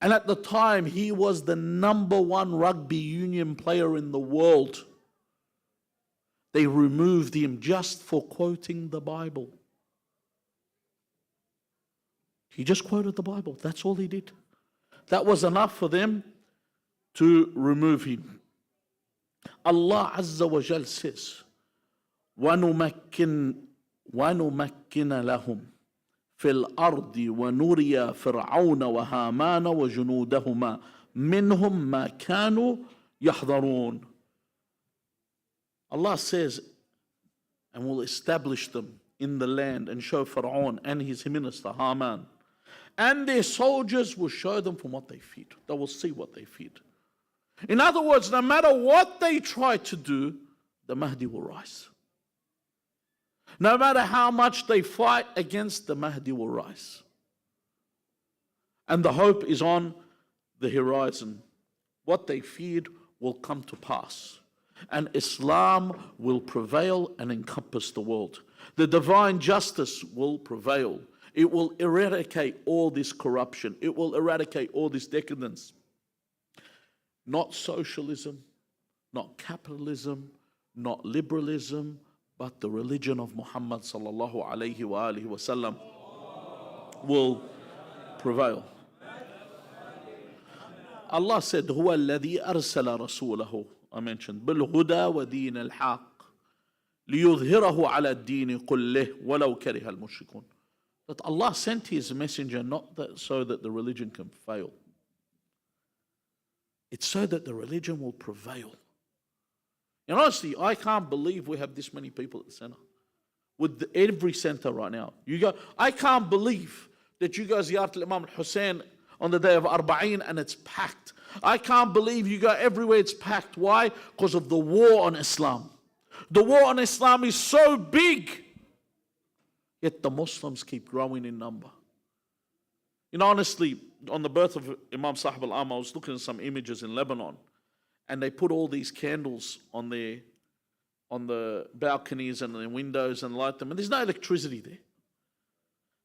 And at the time, he was the #1 rugby union player in the world. They removed him just for quoting the Bible. He just quoted the Bible. That's all he did. That was enough for them to remove him. Allah Azza wa Jal says, وَنُمَكِّنَ لَهُمْ فِي الْأَرْضِ وَنُرِيَ فِرْعَوْنَ وَهَامَانَ وَجُنُودَهُمَا مِنْهُمْ مَا كَانُوا يَحْذَرُونَ. Allah says, and will establish them in the land and show Pharaoh and his minister Haman, and their soldiers will show them from what they feed. They will see what they feed. In other words, no matter what they try to do, the Mahdi will rise. No matter how much they fight against, the Mahdi will rise. And the hope is on the horizon. What they feared will come to pass. And Islam will prevail and encompass the world. The divine justice will prevail. It will eradicate all this corruption. It will eradicate all this decadence. Not socialism, not capitalism, not liberalism, but the religion of Muhammad sallallahu alayhi wa alihi wasallam will prevail. Allah said, هو الذي أرسل رسوله, I mentioned, بالهدى ودين الحق ليظهره على الدين كله ولو كره المشركون. That Allah sent His messenger not that so that the religion can fail. It's so that the religion will prevail. And honestly, I can't believe we have this many people at the center. With every center right now. You go, I can't believe that you go Ziyarat al-Imam al-Hussein on the day of Arba'een and it's packed. I can't believe you go everywhere it's packed. Why? Because of the war on Islam. The war on Islam is so big. Yet the Muslims keep growing in number. You know, honestly, on the birth of Imam Sahib al-Am, I was looking at some images in Lebanon, and they put all these candles on the balconies and the windows and light them, and there's no electricity there.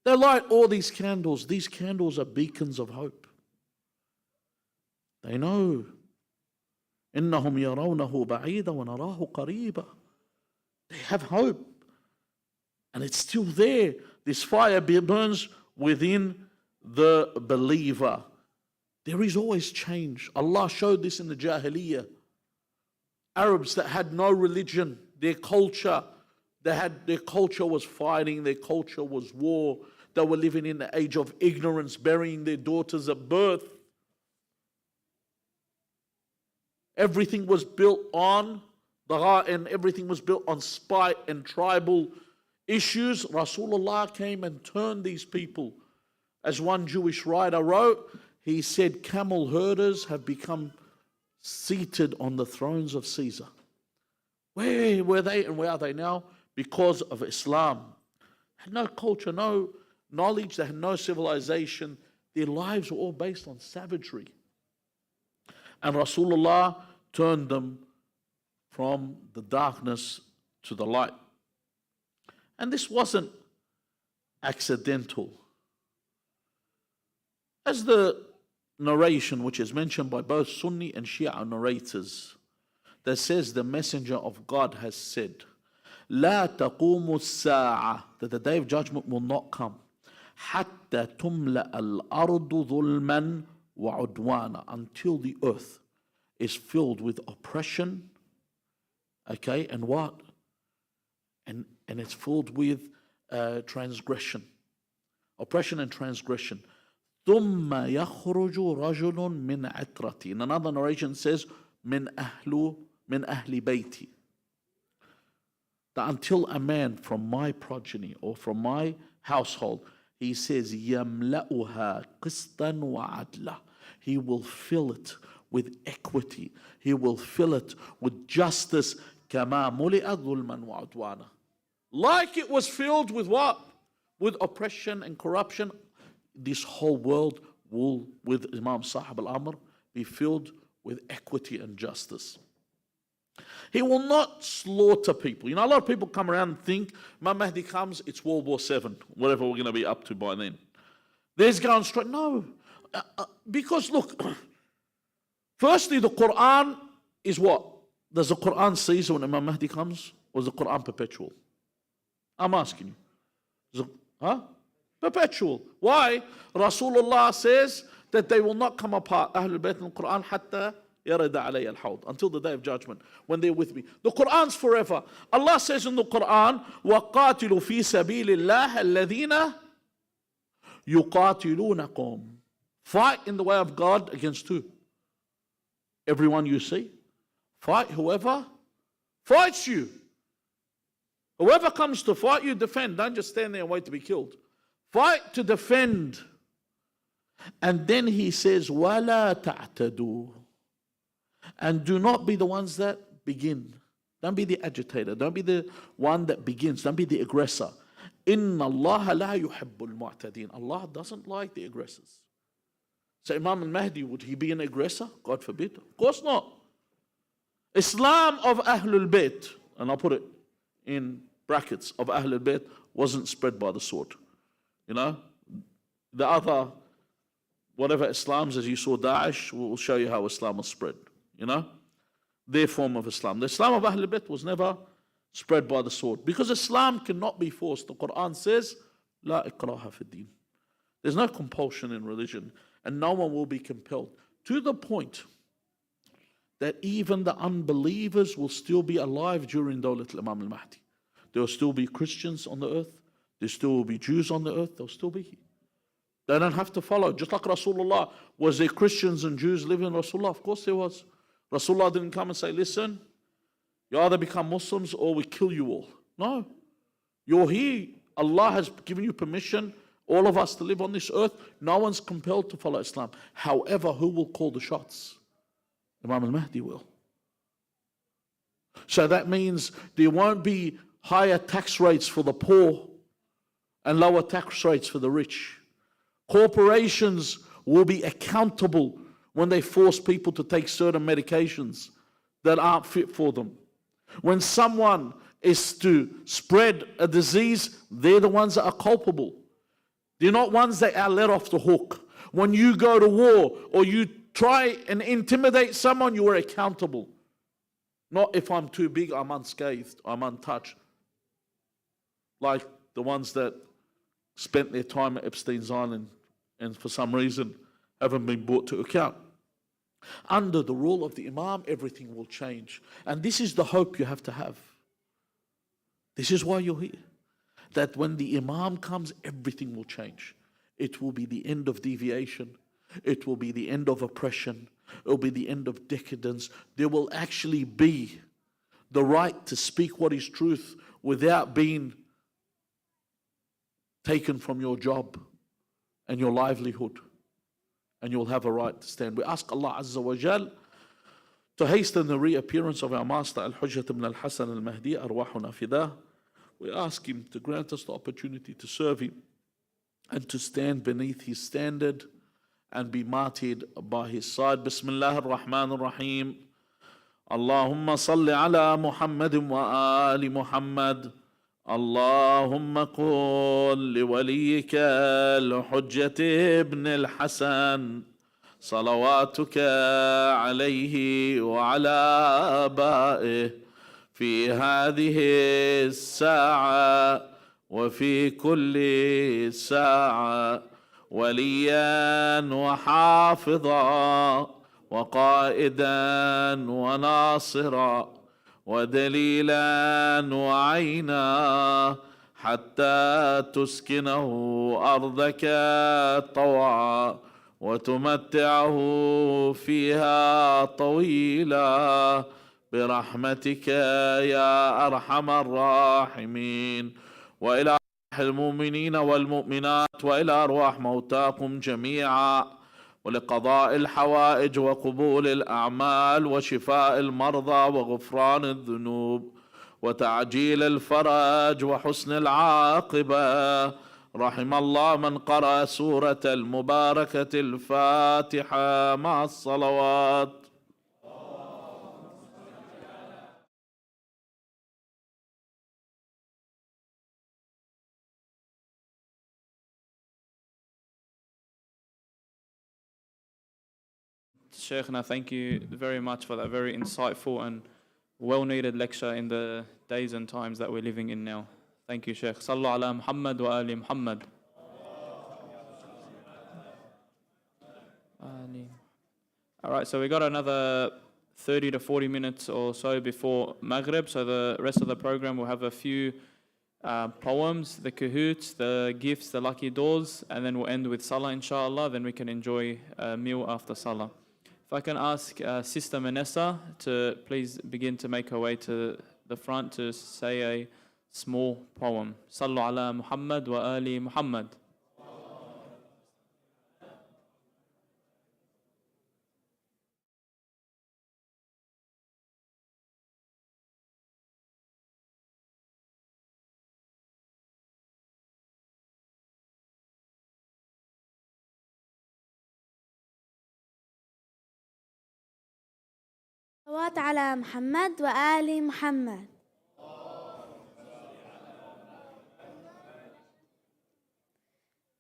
They light all these candles. These candles are beacons of hope. They know. إِنَّهُمْ يَرَوْنَهُ بَعِيدًا وَنَرَاهُ قَرِيبًا. They have hope. And it's still there. This fire burns within the believer. There is always change. Allah showed this in the Jahiliyyah. Arabs that had no religion, their culture was fighting, their culture was war. They were living in the age of ignorance, burying their daughters at birth. Everything was built on and everything was built on spite and tribal issues. Rasulullah came and turned these people. As one Jewish writer wrote, he said, camel herders have become seated on the thrones of Caesar. Where were they and where are they now? Because of Islam. Had no culture, no knowledge, they had no civilization. Their lives were all based on savagery. And Rasulullah turned them from the darkness to the light. And this wasn't accidental. As the narration, which is mentioned by both Sunni and Shia narrators, that says the Messenger of God has said, لا تقوم الساعة, that the day of judgment will not come, حتى تملأ الأرض ظلما وعدوانا, until the earth is filled with oppression, okay, and what? And it's filled with transgression. Oppression and transgression. ثم يخرج رجل من عترتي. In another narration says, من أهل بيتي. That until a man from my progeny or from my household, he says, يملأها قسطا وعدلا. He will fill it with equity. He will fill it with justice. كما ملئ ظلما وعدوانا. Like it was filled with what? With oppression and corruption. This whole world will, with Imam Sahib al-Amr, be filled with equity and justice. He will not slaughter people. You know, a lot of people come around and think, Imam Mahdi comes, it's World War VII, whatever we're going to be up to by then. There's going straight. No. Because look, firstly, the Quran is what? Does the Quran cease when Imam Mahdi comes? Or is the Quran perpetual? I'm asking you. Perpetual. Why? Rasulullah says that they will not come apart, Ahlul Bayt in the Quran, حتى يرد علي الحوض, until the day of judgment, when they're with me. The Quran's forever. Allah says in the Quran, وَقَاتِلُوا فِي سَبِيلِ اللَّهِ الَّذِينَ يُقَاتِلُونَكُمْ. Fight in the way of God against who? Everyone you see. Fight whoever fights you. Whoever comes to fight you, defend. Don't just stand there and wait to be killed. Fight to defend. And then he says, وَلَا تَعْتَدُوا. And do not be the ones that begin. Don't be the agitator. Don't be the one that begins. Don't be the aggressor. إِنَّ اللَّهَ لَا يُحِبُّ الْمُعْتَدِينَ. Allah doesn't like the aggressors. So Imam al-Mahdi, would he be an aggressor? God forbid. Of course not. Islam of Ahlul Bayt, and I'll put it in brackets, of Ahlul Bayt, wasn't spread by the sword. You know, the other, whatever Islams, as you saw Daesh, will show you how Islam was spread. You know, their form of Islam. The Islam of Ahlul Bayt was never spread by the sword. Because Islam cannot be forced. The Quran says, La ikraha fi din. There's no compulsion in religion. And no one will be compelled. To the point that even the unbelievers will still be alive during Dawlat al-Imam al-Mahdi. There will still be Christians on the earth. There still will be Jews on the earth. They'll still be. They don't have to follow. Just like Rasulullah. Was there Christians and Jews living in Rasulullah? Of course there was. Rasulullah didn't come and say, listen, you either become Muslims or we kill you all. No. You're here. Allah has given you permission, all of us, to live on this earth. No one's compelled to follow Islam. However, who will call the shots? Imam al-Mahdi will. So that means there won't be higher tax rates for the poor and lower tax rates for the rich. Corporations will be accountable when they force people to take certain medications that aren't fit for them. When someone is to spread a disease, they're the ones that are culpable. They're not ones that are let off the hook. When you go to war or you try and intimidate someone, you are accountable. Not if I'm too big, I'm unscathed, I'm untouched. Like the ones that spent their time at Epstein's Island and for some reason haven't been brought to account. Under the rule of the Imam, everything will change. And this is the hope you have to have. This is why you're here. That when the Imam comes, everything will change. It will be the end of deviation. It will be the end of oppression. It will be the end of decadence. There will actually be the right to speak what is truth without being taken from your job and your livelihood. And you'll have a right to stand. We ask Allah Azza wa Jal to hasten the reappearance of our Master Al-Hujjat ibn Al-Hasan Al-Mahdi, Arwahuna Fidah. We ask Him to grant us the opportunity to serve Him and to stand beneath His standard and be martyred by His side. Bismillah ar-Rahman ar-Rahim. Allahumma salli ala Muhammadin wa ali Muhammad. اللهم قل لوليك الحجة ابن الحسن صلواتك عليه وعلى آبائه في هذه الساعة وفي كل ساعة وليا وحافظا وقائدا وناصرا ودليلا وعينا حتى تسكنه أرضك طوعا وتمتعه فيها طويلا برحمتك يا أرحم الراحمين. وإلى أرواح المؤمنين والمؤمنات وإلى أرواح موتاكم جميعا ولقضاء الحوائج وقبول الأعمال وشفاء المرضى وغفران الذنوب وتعجيل الفرج وحسن العاقبة. رحم الله من قرأ سورة المباركة الفاتحة مع الصلوات. Shaykhna, thank you very much for that very insightful and well-needed lecture in the days and times that we're living in now. Thank you, Shaykh. Sallu ala Muhammad wa ali Muhammad. All right, so we got another 30 to 40 minutes or so before Maghrib, so the rest of the program will have a few poems, the kahoots, the gifts, the lucky doors, and then we'll end with Salah, inshallah. Then we can enjoy a meal after Salah. If I can ask Sister Manessa to please begin to make her way to the front to say a small poem. Sallu ala Muhammad wa ali Muhammad. صلوات على محمد وآل محمد.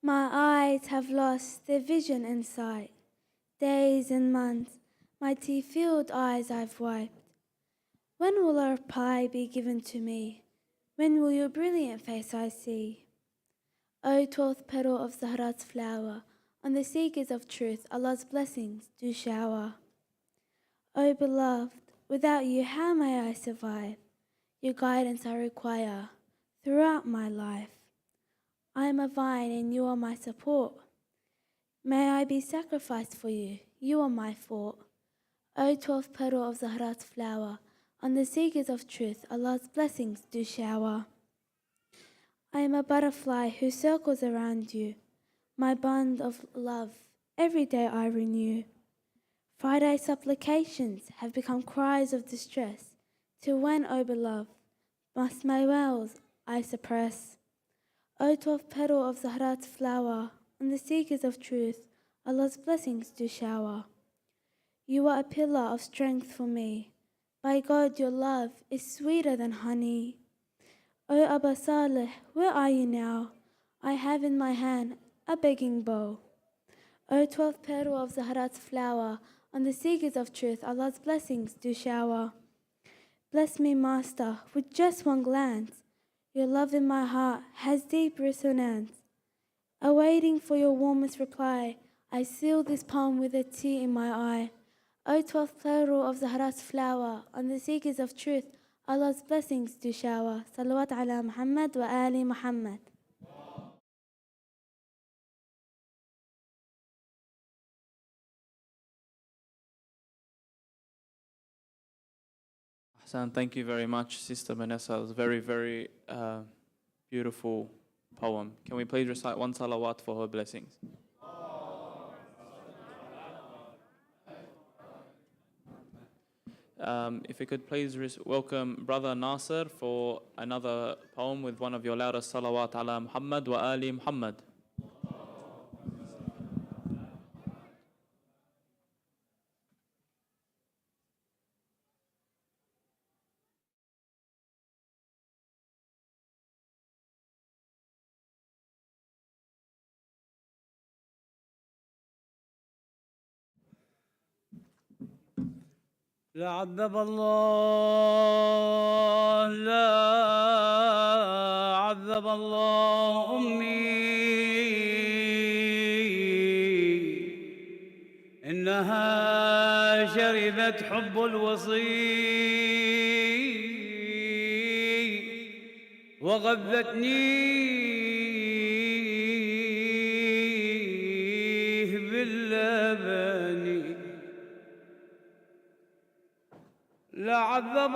My eyes have lost their vision and sight. Days and months, my tear-filled eyes I've wiped. When will a reply be given to me? When will your brilliant face I see? O 12th petal of Zahra's flower, on the seekers of truth Allah's blessings do shower. O beloved, without you how may I survive? Your guidance I require throughout my life. I am a vine and you are my support. May I be sacrificed for you, you are my fort. O 12th petal of Zahra's flower, on the seekers of truth Allah's blessings do shower. I am a butterfly who circles around you. My bond of love every day I renew. Friday supplications have become cries of distress. Till when, O beloved, must my wails I suppress? O 12th petal of Zahra's flower, on the seekers of truth Allah's blessings do shower. You are a pillar of strength for me. By God, your love is sweeter than honey. O Abba Saleh, where are you now? I have in my hand a begging bowl. O 12th petal of Zahra's flower, on the seekers of truth Allah's blessings do shower. Bless me, Master, with just one glance. Your love in my heart has deep resonance. Awaiting for your warmest reply, I seal this poem with a tear in my eye. O 12th petal of Zahra's flower, on the seekers of truth, Allah's blessings do shower. Salawat ala Muhammad wa ali Muhammad. Ahsan, thank you very much, Sister Vanessa. It was a very, very beautiful poem. Can we please recite one salawat for her blessings? If we could please welcome Brother Nasser for another poem with one of your loudest salawat ala Muhammad wa ali Muhammad. لا عذب الله لا عذب الله أمي إنها شربت حب الوصي وغذتني باللبن لا عذب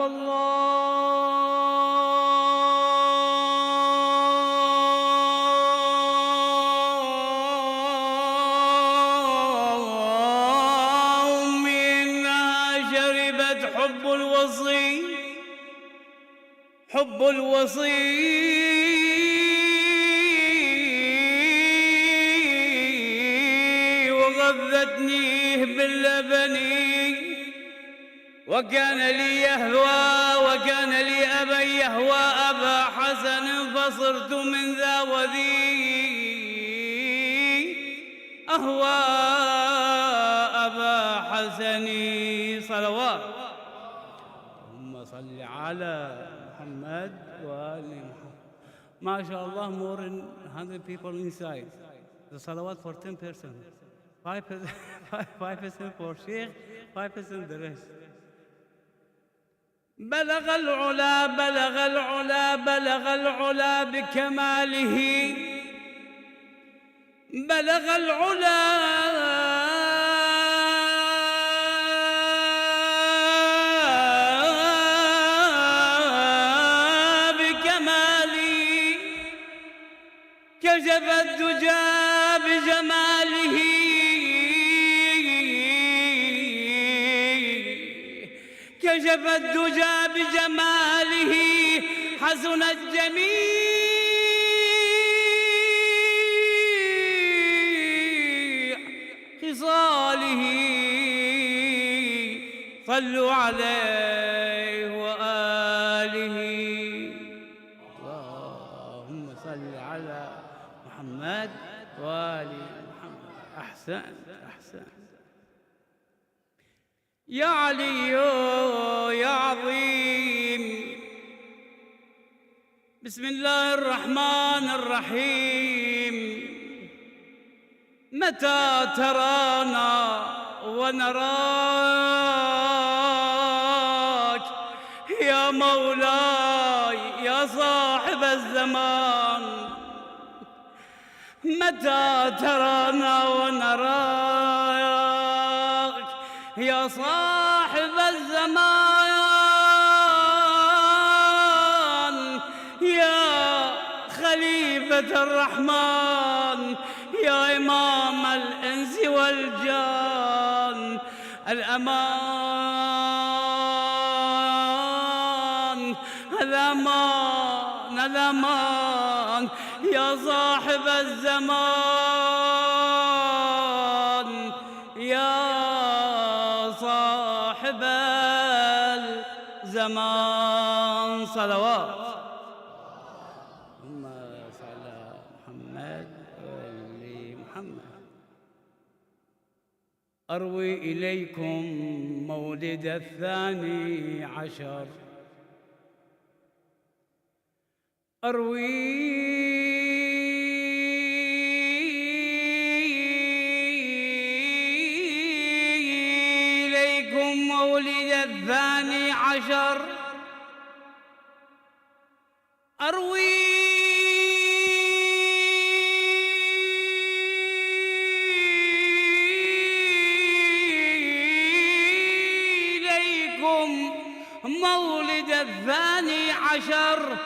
الله منها شربت حب الوصي حب الوصي وغذتنيه باللبن وكان لي يهوى وكان لي أبا يهوى أبا حسن فصرت من ذا وذي أهوى أبا حسن صلوات اللهم صل على محمد وآل محمد. ما شاء الله, more than 100 people inside. The salawat for 10%, 5% for Sheikh, 5% the rest. بلغ العلا بلغ العلا بلغ العلا بكماله بلغ العلا بكماله كشف الدجى بجماله كشف الدجى بجماله حسن الجميع خصاله صلوا عليه وآله. اللهم صل على محمد وآل محمد. أحسنت أحسنت يا علي يا عظيم. بسم الله الرحمن الرحيم. متى ترانا ونراك يا مولاي يا صاحب الزمان. متى ترانا ونراك يا صاحب الزمان. يا خليفة الرحمن يا إمام الإنس والجان. الأمان الأمان الأمان يا صاحب الزمان يا صاحب الزمان. صلوات اللهم صل على محمد وآل محمد. أروي إليكم مولد 12، أروي مولد 12 أروي إليكم مولد 12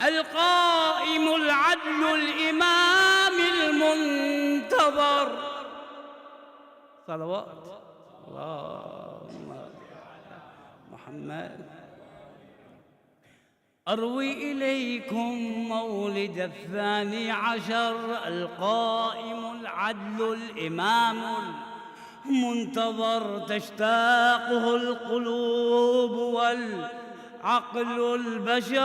القائم العدل الإمام المنتظر صلوات اللهم محمد. أروي إليكم مولد 12 القائم العدل الإمام المنتظر تشتاقه القلوب والعقل البشر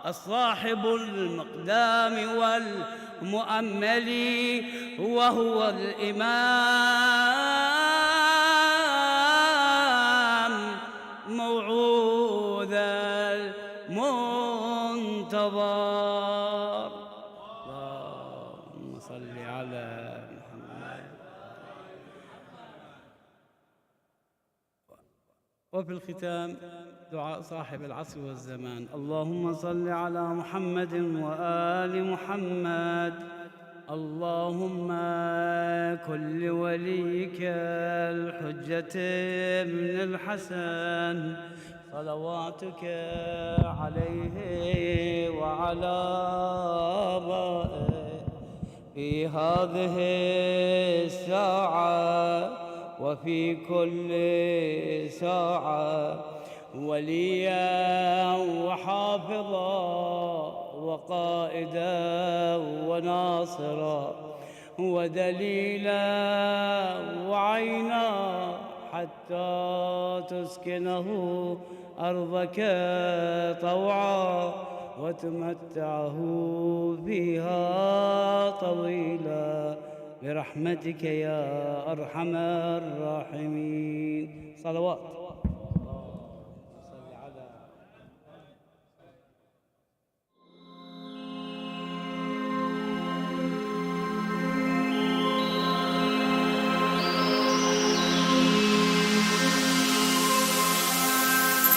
الصاحب المقدام والمؤمل وهو الإمام موعود المنتظر. اللهم صل على محمد. وفي الختام دعاء صاحب العصر والزمان. اللهم صل على محمد وآل محمد. اللهم كن لوليك الحجة بن الحسن صلواتك عليه وعلى آبائه في هذه الساعة وفي كل ساعة وليا وحافظا وقائدا وناصرا ودليلا وعينا حتى تسكنه أرضك طوعا وتمتعه فيها طويلا برحمتك يا أرحم الراحمين. صلوات.